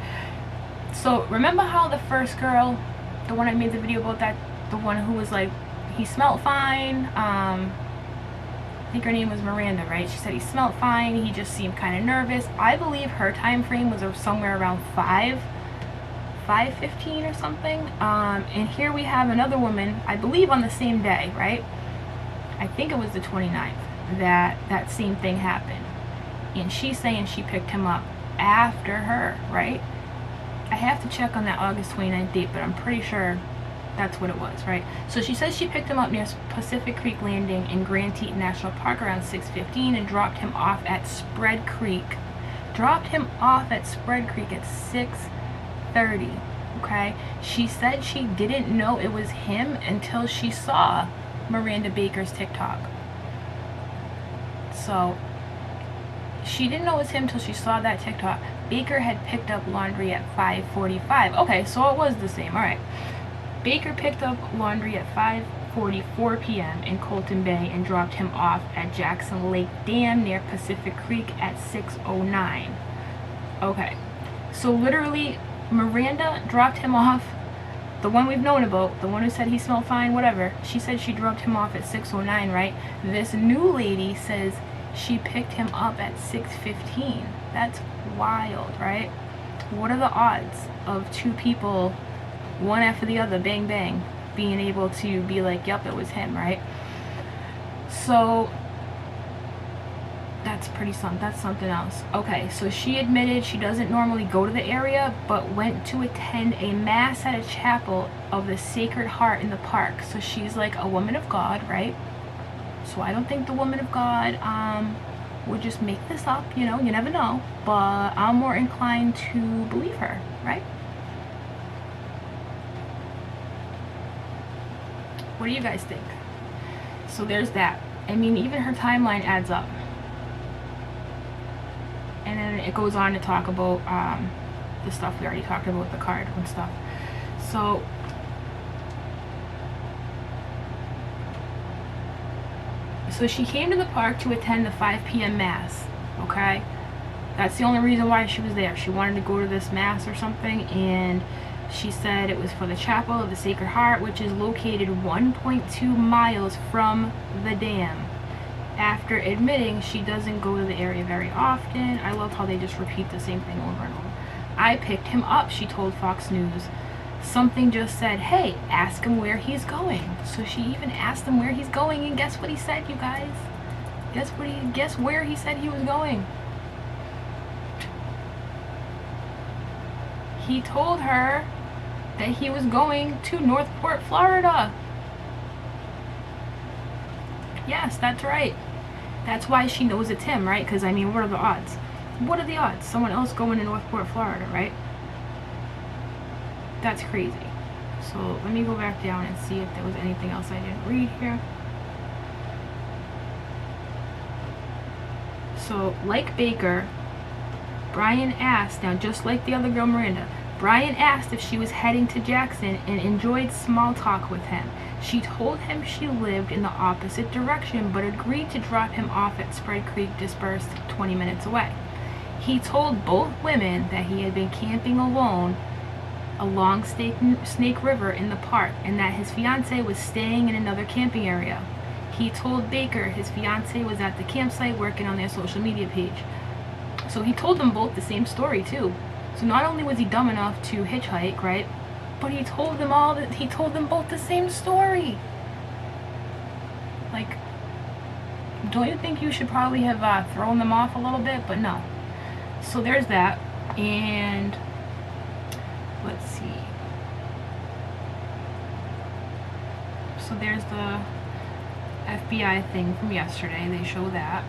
So remember how the first girl, the one I made the video about, that the one who was like, he smelled fine. I think her name was Miranda, right? She said he smelled fine. He just seemed kind of nervous. I believe her time frame was somewhere around 5:15 or something. And here we have another woman, I believe on the same day, right? I think it was the 29th that same thing happened. And she's saying she picked him up after her, right? I have to check on that August 29th date, but I'm pretty sure that's what it was, right? So she says she picked him up near Pacific Creek Landing in Grand Teton National Park around 6:15 and dropped him off at Spread Creek. Dropped him off at Spread Creek at 6:30, okay? She said she didn't know it was him until she saw Miranda Baker's TikTok. So she didn't know it was him until she saw that TikTok. Baker had picked up Laundrie at 5:45. Okay, so it was the same. All right. Baker picked up Laundrie at 5:44 p.m. in Colton Bay and dropped him off at Jackson Lake Dam near Pacific Creek at 6:09. Okay. So literally, Miranda dropped him off. The one we've known about, the one who said he smelled fine, whatever. She said she dropped him off at 6:09, right? This new lady says she picked him up at 6:15. That's wild, right? What are the odds of two people, one after the other, bang bang, being able to be like, yep, it was him, right? So that's something else. Okay, so she admitted she doesn't normally go to the area, but went to attend a mass at a chapel of the Sacred Heart in the park. So she's like a woman of God, right? So I don't think the woman of God would just make this up, you know, you never know. But I'm more inclined to believe her, right? What do you guys think? So there's that. I mean, even her timeline adds up. And then it goes on to talk about the stuff we already talked about, the card and stuff. So she came to the park to attend the 5 p.m. mass, okay? That's the only reason why she was there. She wanted to go to this mass or something, and she said it was for the Chapel of the Sacred Heart, which is located 1.2 miles from the dam. After admitting she doesn't go to the area very often. I love how they just repeat the same thing over and over. I picked him up, she told Fox News. Something just said, hey, ask him where he's going. So she even asked him where he's going, and guess what he said, you guys? Guess where he said he was going? He told her that he was going to Northport, Florida. Yes, that's right. That's why she knows it's him, right? Because, I mean, what are the odds? What are the odds? Someone else going to Northport, Florida, right? That's crazy. So let me go back down and see if there was anything else I didn't read here. So, like Baker, Brian asked, now just like the other girl Miranda, Brian asked if she was heading to Jackson and enjoyed small talk with him. She told him she lived in the opposite direction, but agreed to drop him off at Spread Creek, dispersed 20 minutes away. He told both women that he had been camping alone along Snake River in the park, and that his fiance was staying in another camping area. He told Baker his fiance was at the campsite working on their social media page. So he told them both the same story too. So not only was he dumb enough to hitchhike, right, but he told them both the same story. Like, don't you think you should probably have thrown them off a little bit? But no. So there's that. And let's see. So there's the FBI thing from yesterday. They show that.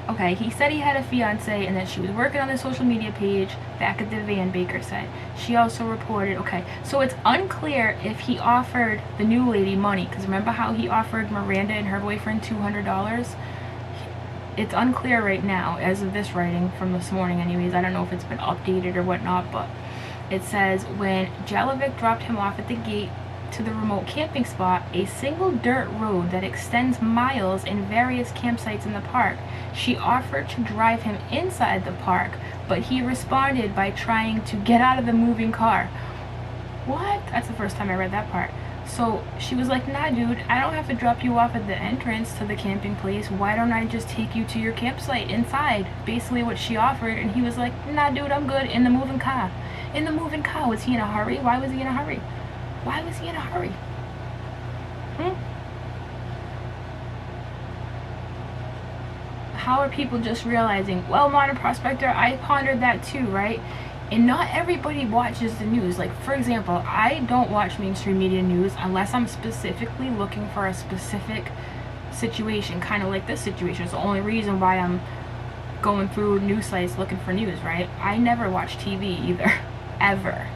Okay, he said he had a fiance and that she was working on the social media page back at the van, Baker said. She also reported, okay, so it's unclear if he offered the new lady money, because remember how he offered Miranda and her boyfriend $200? It's unclear right now, as of this writing from this morning anyways. I don't know if it's been updated or whatnot, but it says when Jalovic dropped him off at the gate to the remote camping spot, a single dirt road that extends miles in various campsites in the park. She offered to drive him inside the park, but he responded by trying to get out of the moving car. What? That's the first time I read that part. So she was like, nah dude, I don't have to drop you off at the entrance to the camping place. Why don't I just take you to your campsite inside? Basically what she offered. And he was like, nah dude, I'm good, in the moving car. In the moving car. Was he in a hurry? Why was he in a hurry? Why was he in a hurry? How are people just realizing, well, Modern Prospector, I pondered that too, right? And not everybody watches the news. Like, for example, I don't watch mainstream media news unless I'm specifically looking for a specific situation, kind of like this situation. It's the only reason why I'm going through news sites looking for news, right? I never watch TV either, ever.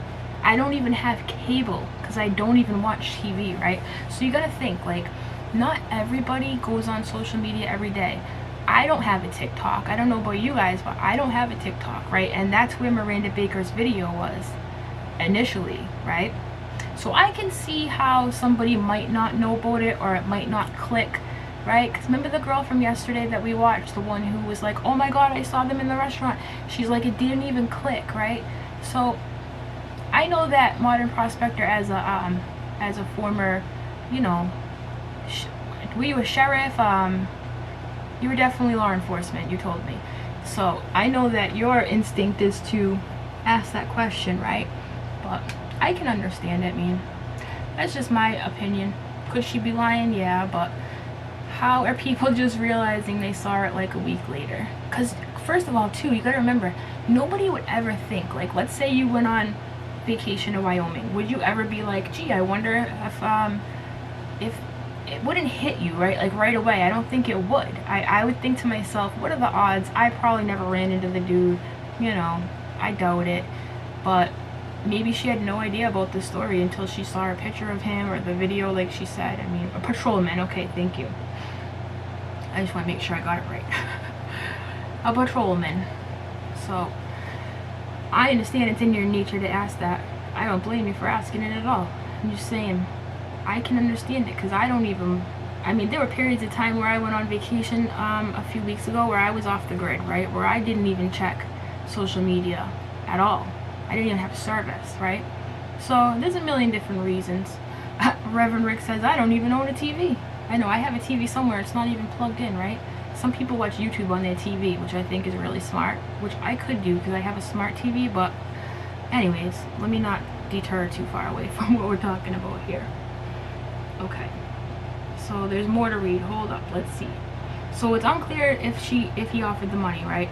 I don't even have cable because I don't even watch TV, right? So you gotta think, like, not everybody goes on social media every day. I don't have a TikTok. I don't know about you guys, but I don't have a TikTok, right? And that's where Miranda Baker's video was initially, right? So I can see how somebody might not know about it, or it might not click, right? Because remember the girl from yesterday that we watched, the one who was like, oh my god, I saw them in the restaurant. She's like, it didn't even click, right? So I know that Modern Prospector, as a former, you know, were you a sheriff? You were definitely law enforcement, you told me. So I know that your instinct is to ask that question, right? But I can understand it. I mean, that's just my opinion. Could she be lying? Yeah, but how are people just realizing they saw it like a week later? Because first of all, too, you gotta remember, nobody would ever think, like, let's say you went on vacation to Wyoming. Would you ever be like, gee, I wonder if it wouldn't hit you, right? Like right away. I don't think it would. I would think to myself, what are the odds? I probably never ran into the dude, you know, I doubt it. But maybe she had no idea about the story until she saw a picture of him or the video, like she said. I mean, a patrolman. Okay, thank you. I just want to make sure I got it right. A patrolman. So I understand it's in your nature to ask that. I don't blame you for asking it at all. I'm just saying, I can understand it, because I don't even, I mean, there were periods of time where I went on vacation a few weeks ago where I was off the grid, right? Where I didn't even check social media at all. I didn't even have service, right? So there's a million different reasons. Reverend Rick says, I don't even own a TV. I know, I have a TV somewhere, it's not even plugged in, right? Some people watch YouTube on their TV, which I think is really smart, which I could do because I have a smart TV, but anyways, let me not deter too far away from what we're talking about here. Okay, so there's more to read. Hold up, let's see. So it's unclear if he offered the money, right?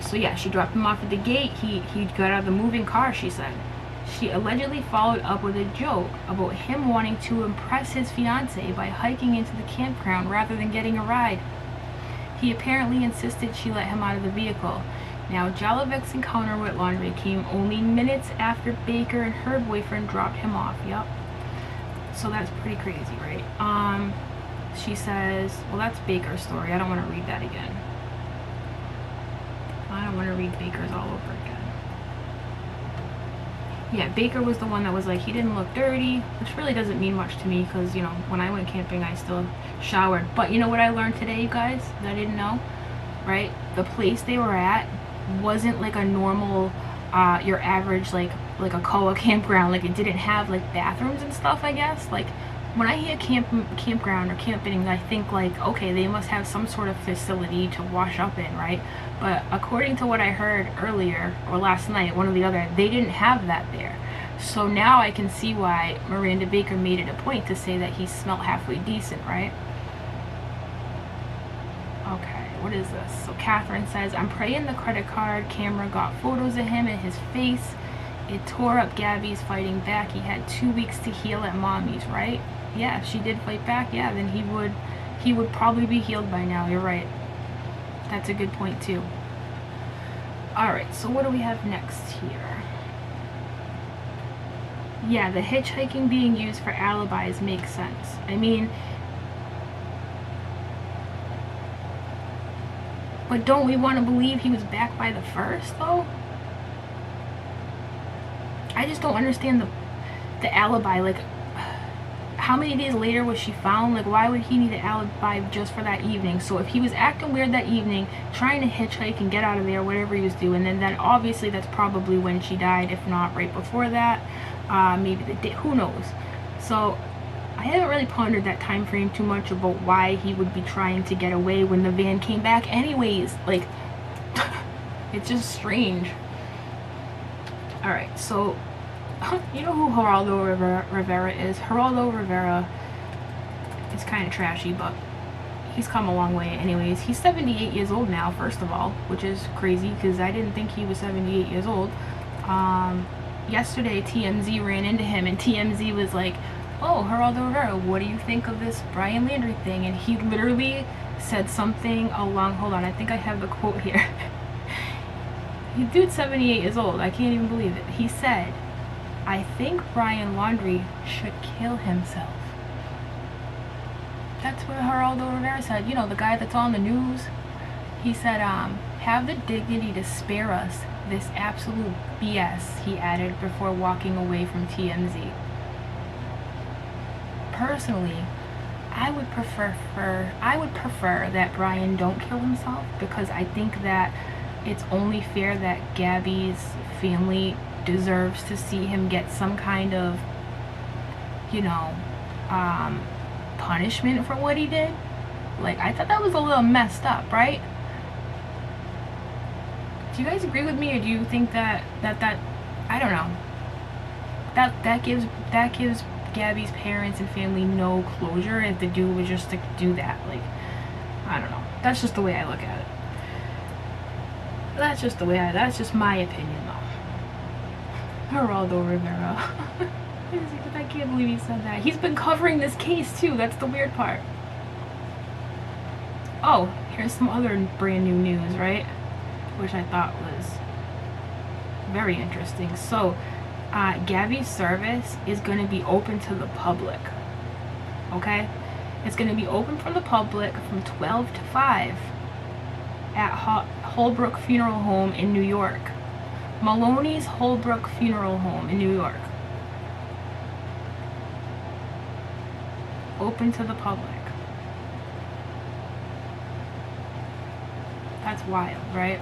So yeah, she dropped him off at the gate. He got out of the moving car, she said. She allegedly followed up with a joke about him wanting to impress his fiance by hiking into the campground rather than getting a ride. He apparently insisted she let him out of the vehicle. Now, Jalovik's encounter with Laundrie came only minutes after Baker and her boyfriend dropped him off. Yep. So that's pretty crazy, right? She says, well, that's Baker's story. I don't want to read that again. I don't want to read Baker's all over again. Yeah, Baker was the one that was like, he didn't look dirty, which really doesn't mean much to me because, you know, when I went camping, I still showered. But you know what I learned today, you guys, that I didn't know, right? The place they were at wasn't like a normal, your average, like a COA campground. Like, it didn't have like bathrooms and stuff, I guess. Like, when I hear campground or camping, I think like, okay, they must have some sort of facility to wash up in, right? But according to what I heard earlier, or last night, one or the other, they didn't have that there. So now I can see why Miranda Baker made it a point to say that he smelled halfway decent, right? Okay, what is this? So Catherine says, I'm praying the credit card camera got photos of him and his face. It tore up Gabby's fighting back. He had 2 weeks to heal at mommy's, right? Yeah, if she did fight back, yeah, then he would probably be healed by now. You're right. That's a good point too. Alright, so what do we have next here? Yeah, the hitchhiking being used for alibis makes sense. I mean, but don't we want to believe he was back by the 1st though? I just don't understand the alibi. Like, how many days later was she found? Like, why would he need an alibi just for that evening? So if he was acting weird that evening, trying to hitchhike and get out of there, whatever he was doing, then obviously that's probably when she died, if not right before that, maybe the day, who knows. So I haven't really pondered that time frame too much about why he would be trying to get away when the van came back anyways. Like, it's just strange. All right, so you know who Geraldo Rivera is? Geraldo Rivera is kind of trashy, but he's come a long way anyways. He's 78 years old now, first of all, which is crazy because I didn't think he was 78 years old. Yesterday, TMZ ran into him, and TMZ was like, oh, Geraldo Rivera, what do you think of this Brian Laundrie thing? And he literally said something along, hold on, I think I have the quote here. Dude's 78 years old, I can't even believe it. He said, I think Brian Laundrie should kill himself. That's what Geraldo Rivera said. You know, the guy that's on the news. He said, have the dignity to spare us this absolute BS, he added before walking away from TMZ. Personally, I would prefer that Brian don't kill himself, because I think that it's only fair that Gabby's family deserves to see him get some kind of, you know, punishment for what he did. Like, I thought that was a little messed up, right? Do you guys agree with me, or do you think that I don't know, that gives Gabby's parents and family no closure if the dude was just to do that? Like, I don't know. That's just the way I look at it. That's just my opinion, though. Geraldo Rivera. I can't believe he said that. He's been covering this case too. That's the weird part. Oh, here's some other brand new news, right? Which I thought was very interesting. So, Gabby's service is going to be open to the public. Okay? It's going to be open for the public from 12 to 5 at Holbrook Funeral Home in New York. Maloney's Holbrook Funeral Home in New York. Open to the public. That's wild, right?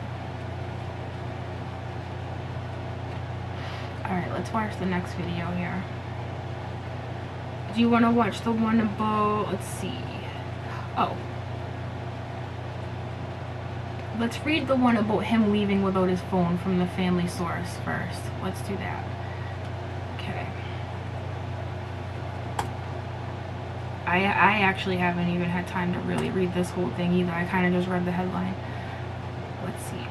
Alright, let's watch the next video here. Do you want to watch the one about, let's see. Oh. Let's read the one about him leaving without his phone from the family source first. Let's do that. Okay. I actually haven't even had time to really read this whole thing either. I kind of just read the headline. Let's see.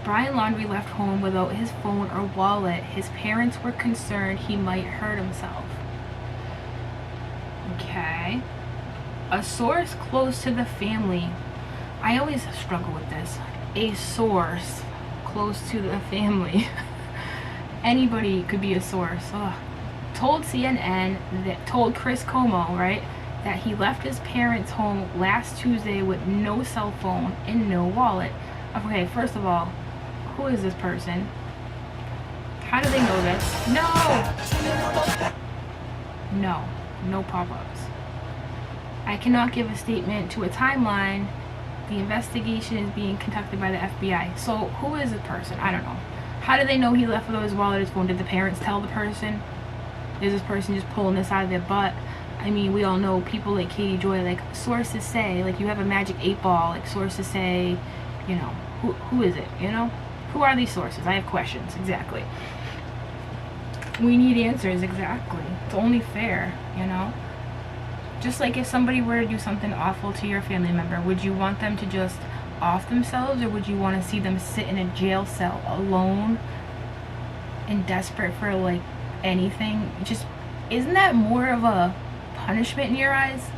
Brian Laundrie left home without his phone or wallet. His parents were concerned he might hurt himself. Okay. A source close to the family. I always struggle with this. A source close to the family. Anybody could be a source. Ugh. Told CNN, that told Chris Como, right, that he left his parents' home last Tuesday with no cell phone and no wallet. Okay, first of all, who is this person? How do they know this? No. No pop-ups. I cannot give a statement to a timeline. The investigation is being conducted by the FBI. So who is this person? I don't know. How do they know he left without his wallet, his phone? Did the parents tell the person? Is this person just pulling this out of their butt? I mean, we all know people like Katie Joy, like, sources say, like, you have a magic 8-ball, like, sources say, you know, who is it, you know? Who are these sources? I have questions, exactly. We need answers, exactly. It's only fair, you know? Just like if somebody were to do something awful to your family member, would you want them to just off themselves, or would you want to see them sit in a jail cell alone and desperate for, like, anything? Just, isn't that more of a punishment in your eyes?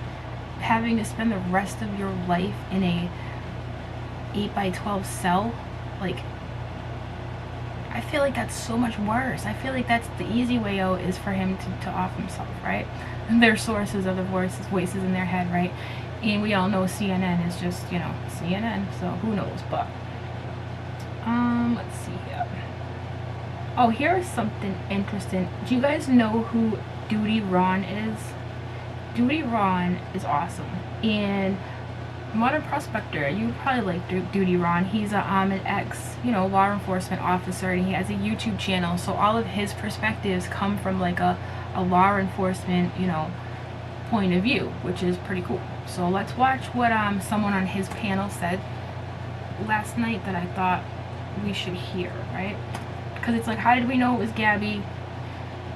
Having to spend the rest of your life in a 8x12 cell? Like, I feel like that's so much worse. I feel like that's the easy way out, is for him to off himself, right? And their sources are the voices in their head, right? And we all know CNN is just, you know, CNN, so who knows, but let's see here. Oh, here's something interesting. Do you guys know who Duty Ron is? Duty Ron is awesome. And Modern Prospector, you probably like Duty Ron. He's an ex, law enforcement officer, and he has a YouTube channel. So all of his perspectives come from like a law enforcement, point of view, which is pretty cool. So let's watch what someone on his panel said last night that I thought we should hear, right? Because it's like, how did we know it was Gabby?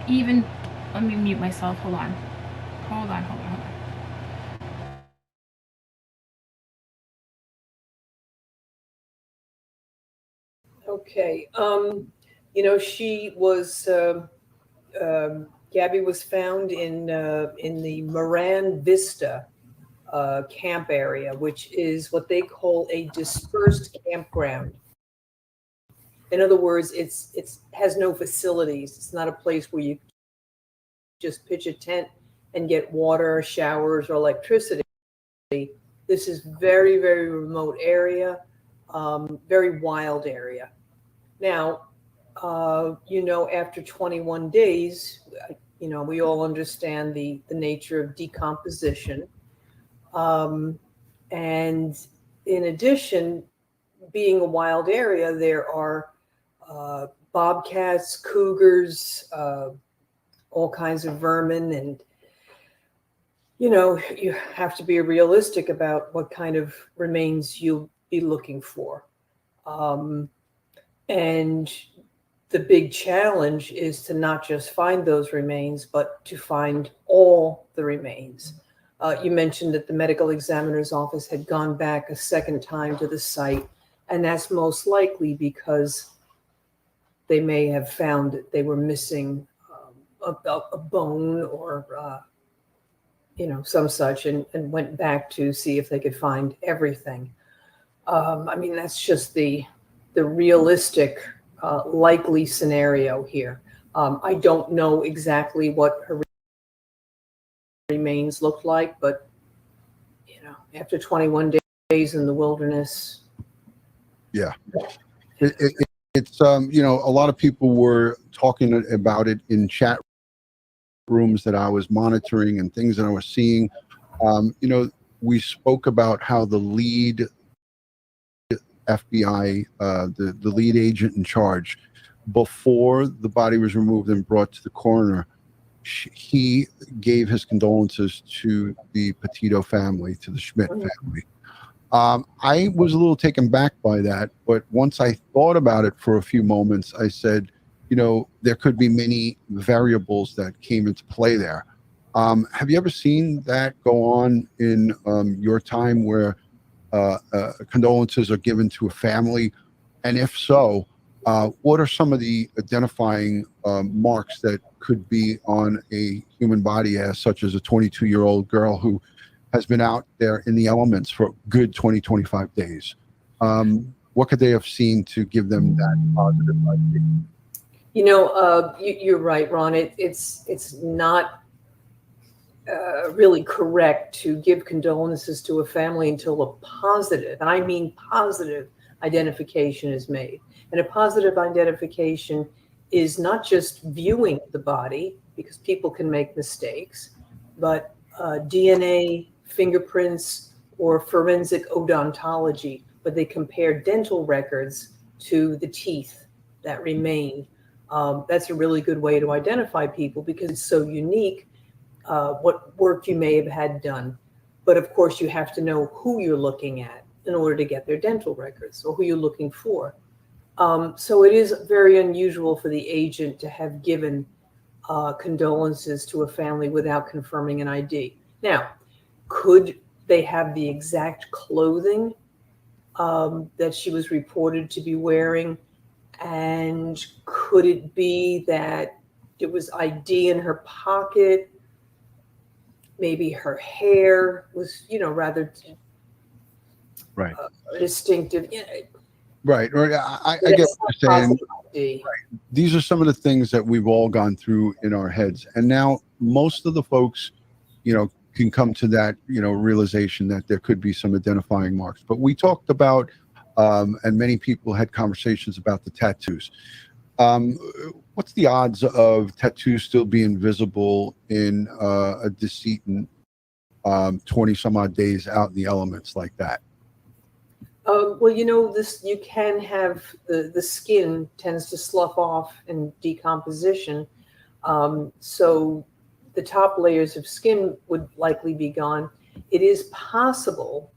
Even, let me mute myself. Hold on. Okay. She was, Gabby was found in the Moran Vista camp area, which is what they call a dispersed campground. In other words, it has no facilities. It's not a place where you just pitch a tent and get water, showers, or electricity. This is very, very remote area, very wild area. Now, after 21 days, we all understand the nature of decomposition. And in addition, being a wild area, there are bobcats, cougars, all kinds of vermin, and you have to be realistic about what kind of remains you'll be looking for. And the big challenge is to not just find those remains, but to find all the remains. You mentioned that the medical examiner's office had gone back a second time to the site, and that's most likely because they may have found that they were missing a bone or some such, and went back to see if they could find everything. That's just the realistic likely scenario here. I don't know exactly what her remains looked like, but after 21 days in the wilderness. Yeah. It's a lot of people were talking about it in chat rooms that I was monitoring and things that I was seeing. We spoke about how the lead FBI, the lead agent in charge, before the body was removed and brought to the coroner, he gave his condolences to the Petito family, to the Schmidt family. I was a little taken back by that, but once I thought about it for a few moments, I said, there could be many variables that came into play there. Have you ever seen that go on in your time where condolences are given to a family? And if so, what are some of the identifying marks that could be on a human body, such as a 22-year-old girl who has been out there in the elements for a good 20-25 days? What could they have seen to give them that positive idea? You're right, Ron. It's not really correct to give condolences to a family until a positive, and I mean positive, identification is made. And a positive identification is not just viewing the body, because people can make mistakes, but DNA, fingerprints, or forensic odontology, but they compare dental records to the teeth that remain. That's a really good way to identify people because it's so unique, what work you may have had done. But of course, you have to know who you're looking at in order to get their dental records, or who you're looking for. So it is very unusual for the agent to have given condolences to a family without confirming an ID. Now, could they have the exact clothing that she was reported to be wearing? And could it be that it was ID in her pocket? Maybe her hair was, rather right, distinctive. Right. Or I get what you're saying. Right. These are some of the things that we've all gone through in our heads. And now most of the folks, can come to that, realization that there could be some identifying marks. But we talked about, and many people had conversations about the tattoos. What's the odds of tattoos still being visible in a decedent 20 some odd days out in the elements like that? Well, you know, this, you can have the skin tends to slough off in decomposition. So the top layers of skin would likely be gone. It is possible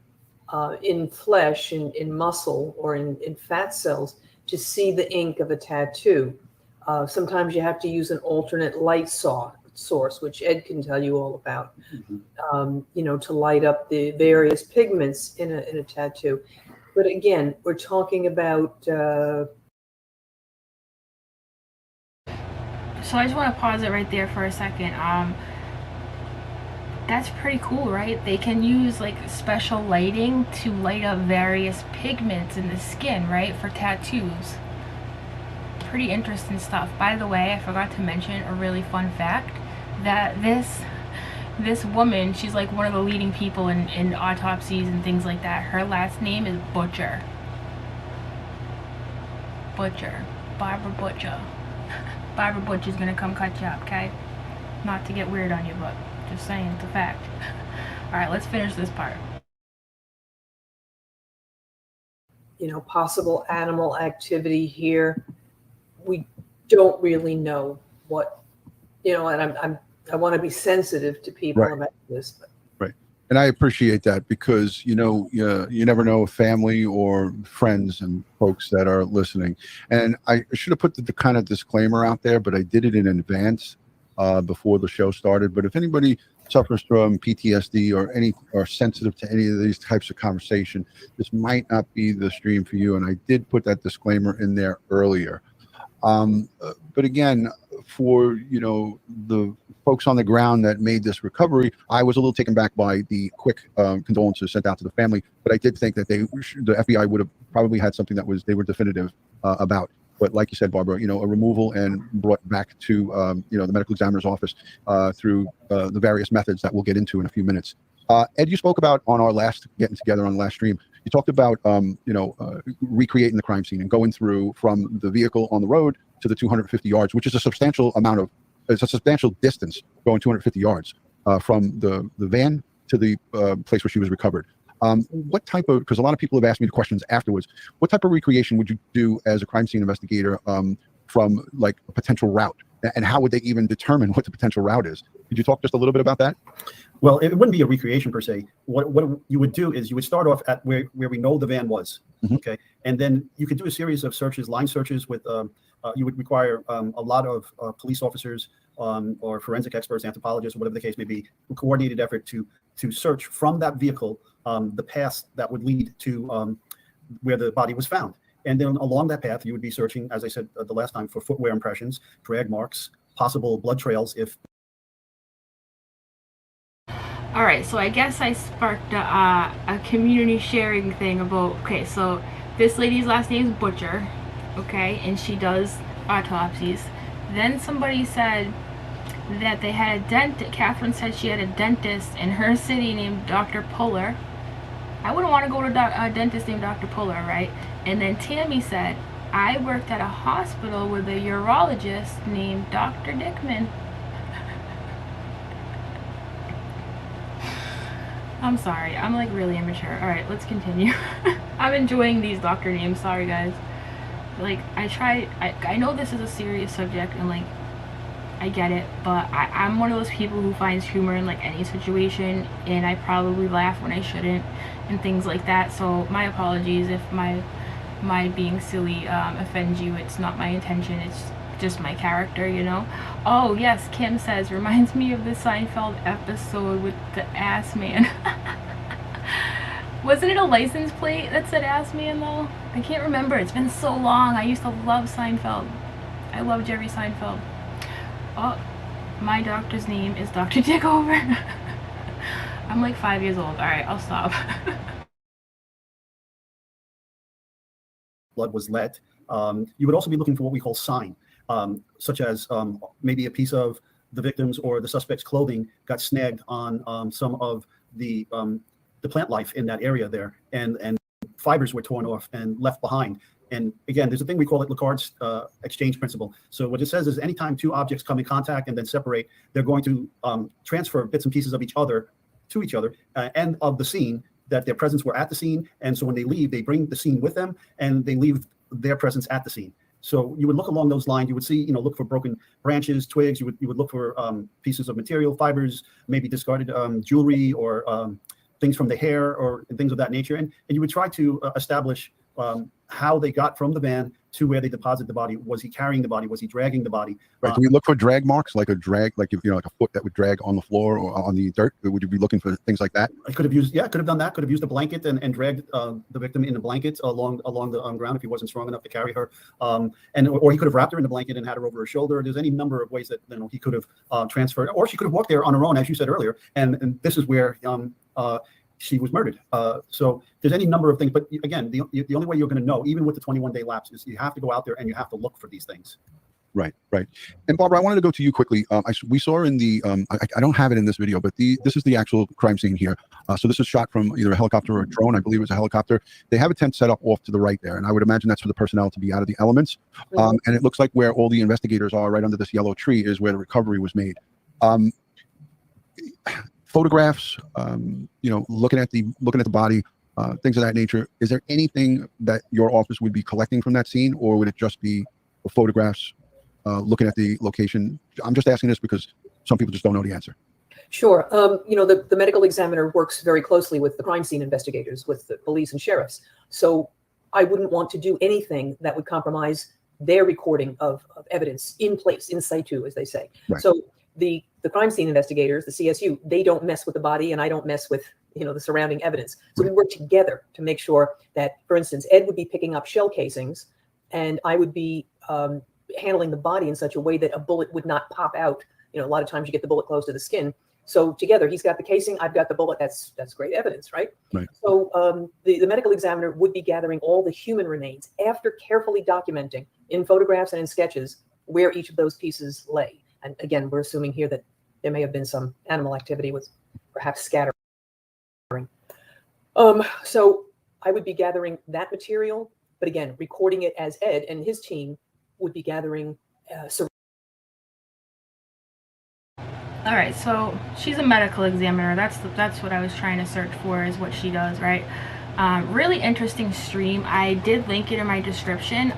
in flesh, in muscle, or in fat cells to see the ink of a tattoo. Sometimes you have to use an alternate light source, which Ed can tell you all about, you know, to light up the various pigments in a tattoo. But again, we're talking about. So I just want to pause it right there for a second. That's pretty cool, right? They can use like special lighting to light up various pigments in the skin, right, for tattoos. Pretty interesting stuff. By the way, I forgot to mention a really fun fact that this woman, she's like one of the leading people in autopsies and things like that. Her last name is Butcher. Barbara Butcher. Barbara Butcher's gonna come cut you up, okay? Not to get weird on you, but just saying, it's a fact. All right, let's finish this part. You know, possible animal activity here. We don't really know what, you know, and I want to be sensitive to people about this. But. Right. And I appreciate that, because, you know, you never know family or friends and folks that are listening. And I should have put the kind of disclaimer out there, but I did it in advance before the show started. But if anybody suffers from PTSD or sensitive to any of these types of conversation, this might not be the stream for you. And I did put that disclaimer in there earlier. But again, for, you know, the folks on the ground that made this recovery, I was a little taken back by the quick condolences sent out to the family. But I did think that the FBI would have probably had something that they were definitive about. But like you said, Barbara, you know, a removal and brought back to, you know, the medical examiner's office through the various methods that we'll get into in a few minutes. Ed, you spoke about on our last getting together on the last stream, you talked about, you know, recreating the crime scene and going through from the vehicle on the road to the 250 yards, which is a substantial it's a substantial distance, going 250 yards from the van to the place where she was recovered. What type of, because a lot of people have asked me the questions afterwards, what type of recreation would you do as a crime scene investigator from like a potential route? And how would they even determine what the potential route is? Could you talk just a little bit about that? Well, it wouldn't be a recreation per se. What you would do is you would start off at where we know the van was, okay? And then you could do a series of searches, line searches with, you would require a lot of police officers or forensic experts, anthropologists, or whatever the case may be, a coordinated effort to search from that vehicle the path that would lead to where the body was found. And then along that path, you would be searching, as I said the last time, for footwear impressions, drag marks, possible blood trails. All right, so I guess I sparked a community sharing thing about, okay, so this lady's last name is Butcher, okay, and she does autopsies. Then somebody said that they had a dentist, Catherine said she had a dentist in her city named Dr. Puller. I wouldn't want to go to a dentist named Dr. Puller, right? And then Tammy said, I worked at a hospital with a urologist named Dr. Dickman. I'm sorry, I'm like really immature. All right, let's continue. I'm enjoying these doctor names, sorry guys. Like, I know this is a serious subject and like, I get it, but I'm one of those people who finds humor in like any situation, and I probably laugh when I shouldn't and things like that. So my apologies if my being silly offends you. It's not my intention, it's just my character, you know. Oh yes, Kim says, reminds me of the Seinfeld episode with the ass man. Wasn't it a license plate that said ass man though? I can't remember, it's been so long. I used to love Seinfeld. I love Jerry Seinfeld. Oh, my doctor's name is Dr. Dickover. I'm like 5 years old. All right, I'll stop. Blood was let. You would also be looking for what we call sign, such as maybe a piece of the victim's or the suspect's clothing got snagged on some of the plant life in that area there, and fibers were torn off and left behind. And again, there's a thing we call it Lacard's exchange principle. So what it says is anytime two objects come in contact and then separate, they're going to transfer bits and pieces of each other to each other and of the scene, that their presence were at the scene. And so when they leave, they bring the scene with them and they leave their presence at the scene. So you would look along those lines. You would see, look for broken branches, twigs. You would look for pieces of material, fibers, maybe discarded jewelry or things from the hair or things of that nature. And you would try to establish how they got from the van to where they deposit the body. Was he carrying the body? Was he dragging the body? Right. Do we look for drag marks, like a drag, like if like a foot that would drag on the floor or on the dirt? Would you be looking for things like that? I could have used, could have done that. Could have used a blanket and dragged the victim in a blanket along the ground if he wasn't strong enough to carry her. Or he could have wrapped her in the blanket and had her over her shoulder. There's any number of ways that he could have transferred, or she could have walked there on her own, as you said earlier. And this is where she was murdered. So there's any number of things, but again, the only way you're going to know, even with the 21-day lapse, is you have to go out there and you have to look for these things. Right. And Barbara, I wanted to go to you quickly. We saw in the, I don't have it in this video, but this is the actual crime scene here. So this is shot from either a helicopter or a drone. I believe it was a helicopter. They have a tent set up off to the right there, and I would imagine that's for the personnel to be out of the elements. And it looks like where all the investigators are, right under this yellow tree, is where the recovery was made. Photographs, looking at the body, things of that nature. Is there anything that your office would be collecting from that scene, or would it just be photographs, looking at the location? I'm just asking this because some people just don't know the answer. Sure. The medical examiner works very closely with the crime scene investigators, with the police and sheriffs. So I wouldn't want to do anything that would compromise their recording of evidence in place, in situ, as they say. Right. So the crime scene investigators, the CSU, they don't mess with the body, and I don't mess with the surrounding evidence. So we work together to make sure that, for instance, Ed would be picking up shell casings, and I would be handling the body in such a way that a bullet would not pop out. A lot of times you get the bullet close to the skin. So together, he's got the casing, I've got the bullet. That's great evidence, right? So the medical examiner would be gathering all the human remains after carefully documenting in photographs and in sketches where each of those pieces lay. And again, we're assuming here that there may have been some animal activity with perhaps scattering. So I would be gathering that material, but again, recording it as Ed and his team would be gathering. All right, so she's a medical examiner. That's what I was trying to search for, is what she does, right? Really interesting stream. I did link it in my description.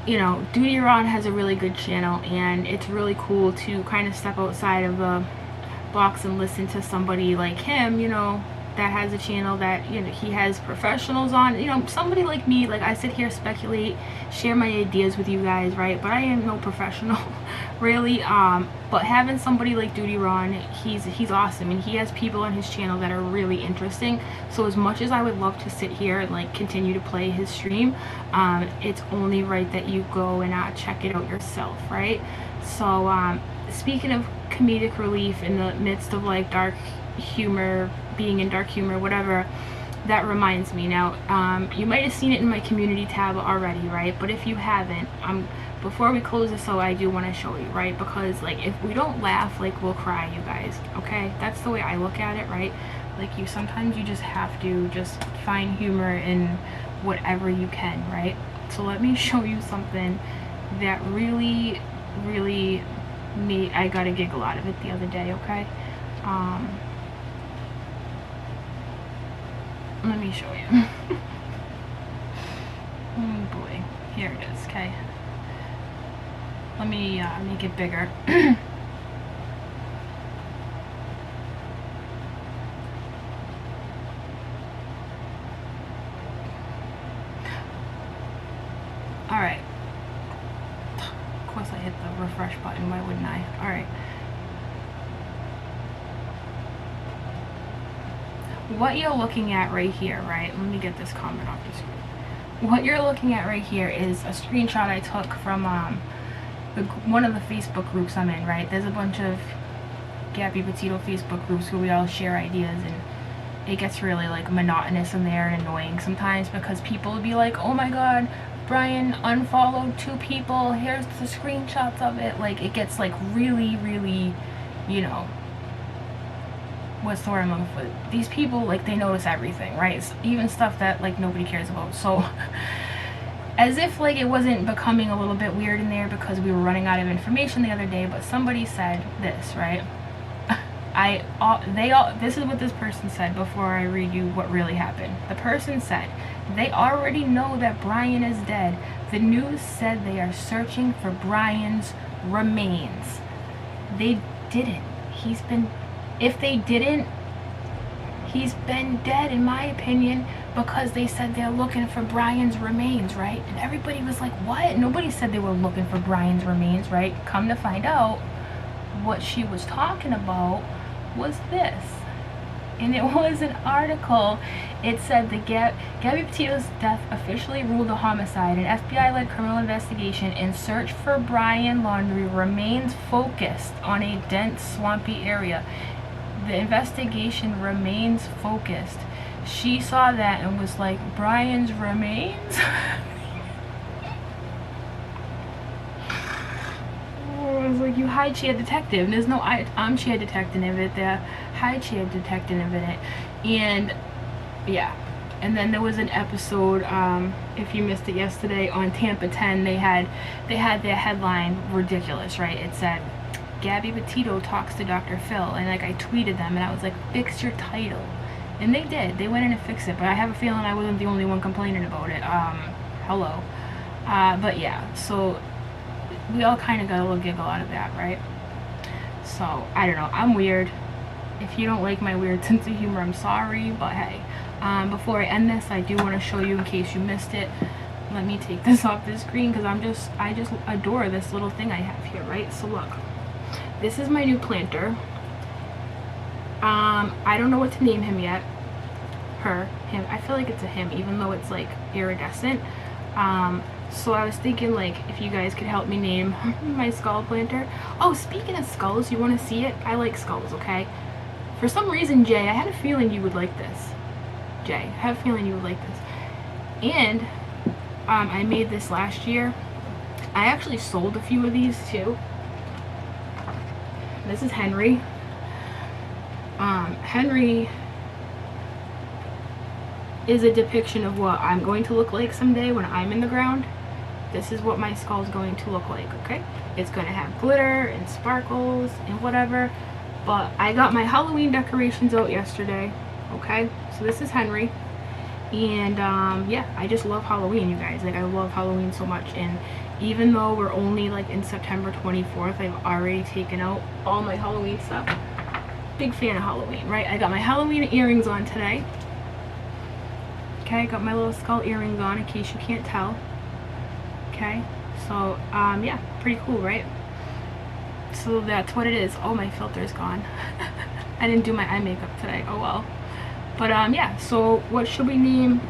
Duty Ron has a really good channel, and it's really cool to kind of step outside of the box and listen to somebody like him, that has a channel that, he has professionals on, somebody like me. Like, I sit here, speculate, share my ideas with you guys, right? But I am no professional, really. But having somebody like Duty Ron, he's awesome, and he has people on his channel that are really interesting. So as much as I would love to sit here and continue to play his stream, it's only right that you go and check it out yourself, right? So speaking of comedic relief in the midst of dark humor, being in dark humor, whatever, that reminds me. Now, you might have seen it in my community tab already, right? But if you haven't, before we close this out, I do want to show you, right? Because if we don't laugh, we'll cry, you guys. Okay, that's the way I look at it, right? Sometimes you just have to just find humor in whatever you can, right? So let me show you something that really made, I got a giggle out of it the other day. Okay, let me show you. Oh boy, here it is. Okay, let me make it bigger. All right. Of course I hit the refresh button, why wouldn't I? All right. What you're looking at right here, right? Let me get this comment off the screen. What you're looking at right here is a screenshot I took from one of the Facebook groups I'm in, right? There's a bunch of Gabby Petito Facebook groups where we all share ideas, and it gets really monotonous in there and annoying sometimes, because people will be like, oh my god, Brian unfollowed 2 people, here's the screenshots of it. It gets really, what's the word I'm looking for? These people, they notice everything, right? It's even stuff that nobody cares about. So as if it wasn't becoming a little bit weird in there because we were running out of information the other day, but somebody said this, right? This is what this person said before I read you what really happened. The person said, they already know that Brian is dead. The news said they are searching for Brian's remains. They didn't. If they didn't, he's been dead in my opinion, because they said they're looking for Brian's remains, right? And everybody was like, what? Nobody said they were looking for Brian's remains, right? Come to find out, what she was talking about was this. And it was an article. It said the Gabby Petito's death officially ruled a homicide. An FBI-led criminal investigation in search for Brian Laundrie remains focused on a dense, swampy area. The investigation remains focused. She saw that and was like, Brian's remains? It was like, you high-chair detective. And there's no armchair detective in it. They're high-chair detective in it. And yeah. And then there was an episode, if you missed it yesterday, on Tampa 10, they had their headline ridiculous, right? It said, Gabby Petito talks to Dr. Phil. And like, I tweeted them and I was like, fix your title. And they did. They went in and fixed it. But I have a feeling I wasn't the only one complaining about it. Hello. But yeah, so we all kind of got a little giggle out of that, right? So, I don't know. I'm weird. If you don't like my weird sense of humor, I'm sorry. But hey, before I end this, I do want to show you, in case you missed it, let me take this off the screen, because I just adore this little thing I have here, right? So look. This is my new planter. I don't know what to name him yet. Her, him. I feel like it's a him, even though it's like iridescent. So I was thinking, like, if you guys could help me name my skull planter. Oh, speaking of skulls, you want to see it? I like skulls, okay? For some reason, Jay, I had a feeling you would like this. Jay, I have a feeling you would like this. And I made this last year. I actually sold a few of these too. This is Henry. Henry is a depiction of what I'm going to look like someday when I'm in the ground. This is what my skull is going to look like, okay? It's going to have glitter and sparkles and whatever. But I got my Halloween decorations out yesterday, okay? So this is Henry. And yeah, I just love Halloween, you guys. Like, I love Halloween so much. And even though we're only like in September 24th, I've already taken out all my Halloween stuff. Big fan of Halloween, right? I got my Halloween earrings on today. Okay, I got my little skull earrings on, in case you can't tell. Okay, so yeah, pretty cool, right? So that's what it is. Oh, my filter's gone. I didn't do my eye makeup today. Oh well. But yeah, so what should we name?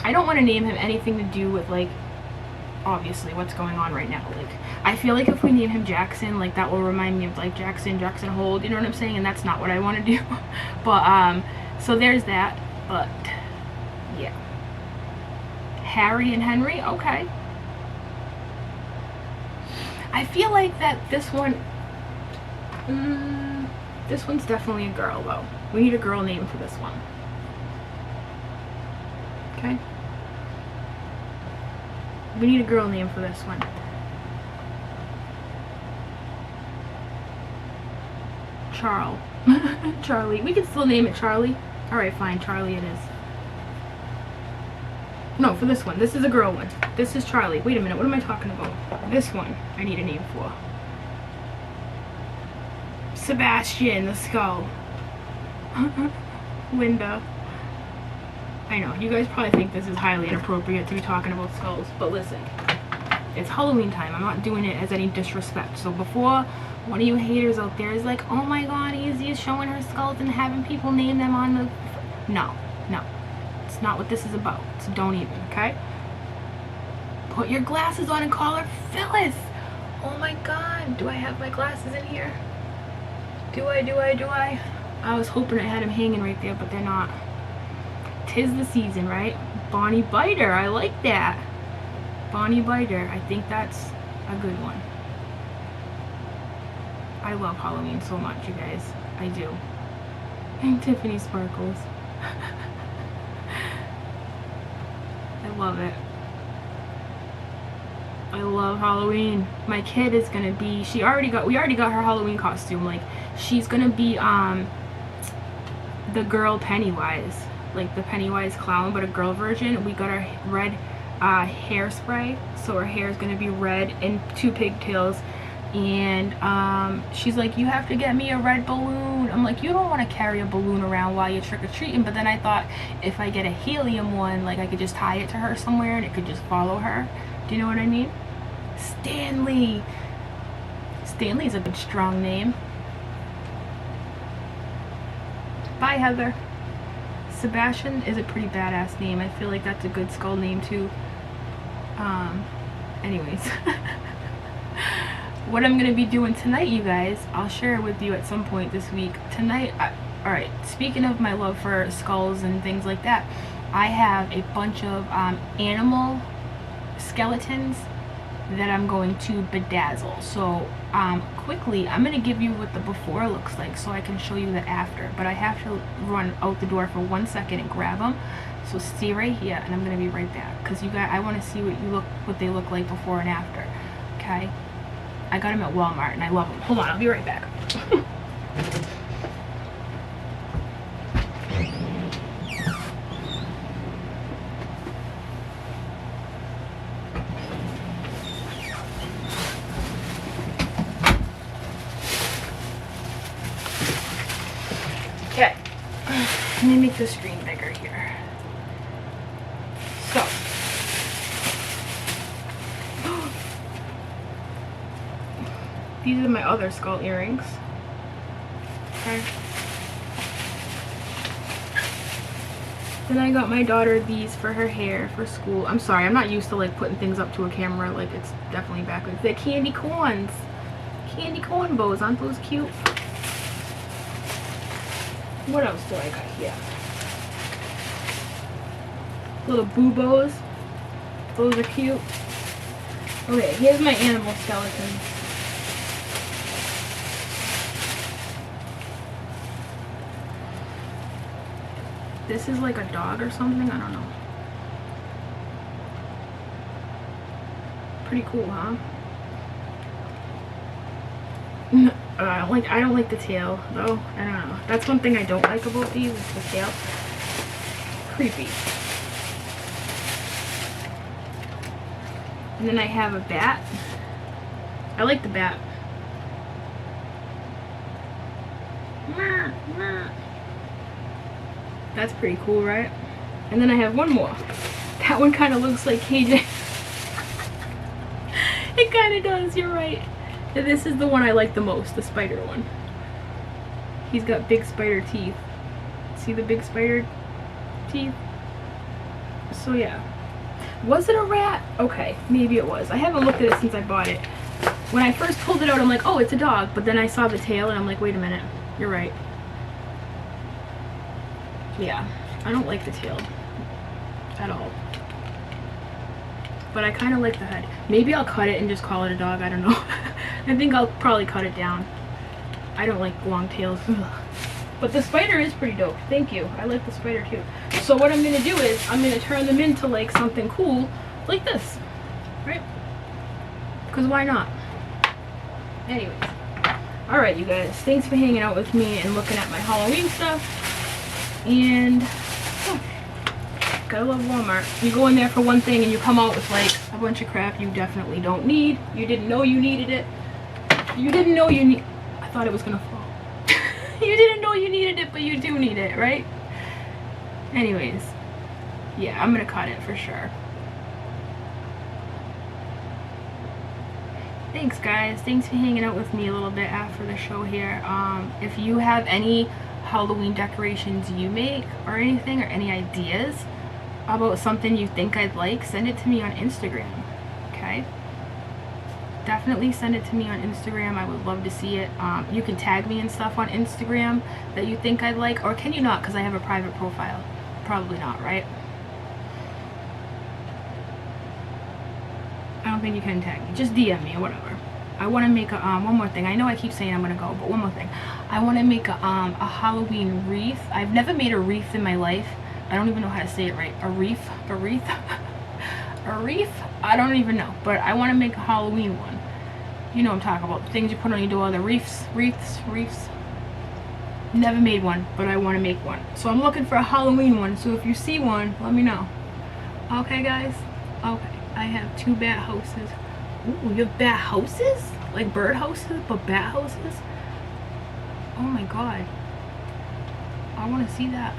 I don't want to name him anything to do with, like, obviously what's going on right now. Like, I feel like if we name him Jackson, like, that will remind me of like Jackson Hole, you know what I'm saying? And that's not what I want to do. But so there's that. But yeah, Harry and Henry, okay. I feel like that this one's definitely a girl though. We need a girl name for this one. Okay, we need a girl name for this one. Charlie. We can still name it Charlie. Alright, fine, Charlie it is. No, for this one. This is a girl one. This is Charlie. Wait a minute, what am I talking about? This one I need a name for. Sebastian the skull. Linda. I know, you guys probably think this is highly inappropriate to be talking about skulls, but listen, it's Halloween time. I'm not doing it as any disrespect. So before one of you haters out there is like, oh my god, Izzy is showing her skulls and having people name them on the... No. It's not what this is about. So don't even, okay? Put your glasses on and call her Phyllis. Oh my god, do I have my glasses in here? Do I? I was hoping I had them hanging right there, but they're not. 'Tis the season, right? Bonnie Biter, I like that. Bonnie Biter, I think that's a good one. I love Halloween so much, you guys. I do. And Tiffany Sparkles. I love it. I love Halloween. My kid is gonna be, we already got her Halloween costume. Like, she's gonna be the girl Pennywise, like the Pennywise clown, but a girl version. We got our red hairspray, so her hair is gonna be red and 2 pigtails. And she's like, you have to get me a red balloon. I'm like, you don't want to carry a balloon around while you're trick-or-treating. But then I thought, if I get a helium one, like, I could just tie it to her somewhere and it could just follow her. Do you know what I mean? Stanley. Stanley's a good strong name. Bye, Heather. Sebastian is a pretty badass name. I feel like that's a good skull name too. Anyways. What I'm going to be doing tonight, you guys, I'll share with you at some point this week. Tonight, alright, speaking of my love for skulls and things like that, I have a bunch of animal skeletons that I'm going to bedazzle. So, quickly, I'm going to give you what the before looks like so I can show you the after. But I have to run out the door for 1 second and grab them. So stay right here, and I'm going to be right back. Because you guys, I want to see what they look like before and after. Okay? I got them at Walmart and I love them. Hold on, I'll be right back. Okay, let me make the screen bigger here. So, these are my other skull earrings. Okay. Then I got my daughter these for her hair for school. I'm sorry, I'm not used to like putting things up to a camera. Like, it's definitely backwards. They're candy corns. Candy corn bows. Aren't those cute? What else do I got here? Little boo bows. Those are cute. Okay, here's my animal skeletons. This is like a dog or something, I don't know. Pretty cool, huh? I don't like the tail though. I don't know. That's one thing I don't like about these is the tail. Creepy. And then I have a bat. I like the bat. That's pretty cool, right? And then I have one more. That one kind of looks like KJ. It kind of does, you're right. And this is the one I like the most, the spider one. He's got big spider teeth. See the big spider teeth? So yeah. Was it a rat? Okay, maybe it was. I haven't looked at it since I bought it. When I first pulled it out, I'm like, oh, it's a dog. But then I saw the tail and I'm like, wait a minute. You're right. Yeah, I don't like the tail at all. But I kind of like the head. Maybe I'll cut it and just call it a dog. I don't know. I think I'll probably cut it down. I don't like long tails. But the spider is pretty dope. Thank you. I like the spider too. So what I'm going to do is I'm going to turn them into like something cool like this. Right? Because why not? Anyways. Alright, you guys. Thanks for hanging out with me and looking at my Halloween stuff. And gotta love Walmart. You go in there for one thing and you come out with like a bunch of crap you definitely don't need. You didn't know you needed it. You didn't know you need. I thought it was gonna fall. You didn't know you needed it, but you do need it, right? Anyways, yeah, I'm gonna cut it for sure. Thanks, guys. Thanks for hanging out with me a little bit after the show here. If you have any Halloween decorations you make or anything, or any ideas about something you think I'd like, send it to me on Instagram. Okay, definitely send it to me on Instagram. I would love to see it. You can tag me and stuff on Instagram that you think I'd like, or can you not, because I have a private profile? Probably not, right? I don't think you can tag me. Just DM me or whatever. I want to make a one more thing. I know I keep saying I'm gonna go, but one more thing. I want to make a Halloween wreath. I've never made a wreath in my life. I don't even know how to say it right. A wreath. A wreath? I don't even know, but I want to make a Halloween one. You know what I'm talking about. The things you put on your door, the wreaths. Never made one, but I want to make one. So I'm looking for a Halloween one. So if you see one, let me know. Okay, guys? Okay. I have 2 bat houses. Ooh, you have bat houses? Like bird houses, but bat houses? Oh my god. I want to see that.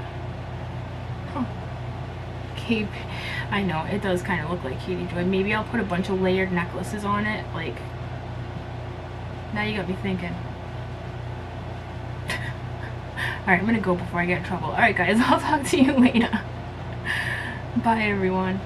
Huh. Cape. I know, it does kind of look like Katie Joy. Maybe I'll put a bunch of layered necklaces on it. Like, now you got me thinking. Alright, I'm gonna go before I get in trouble. Alright guys, I'll talk to you later. Bye everyone.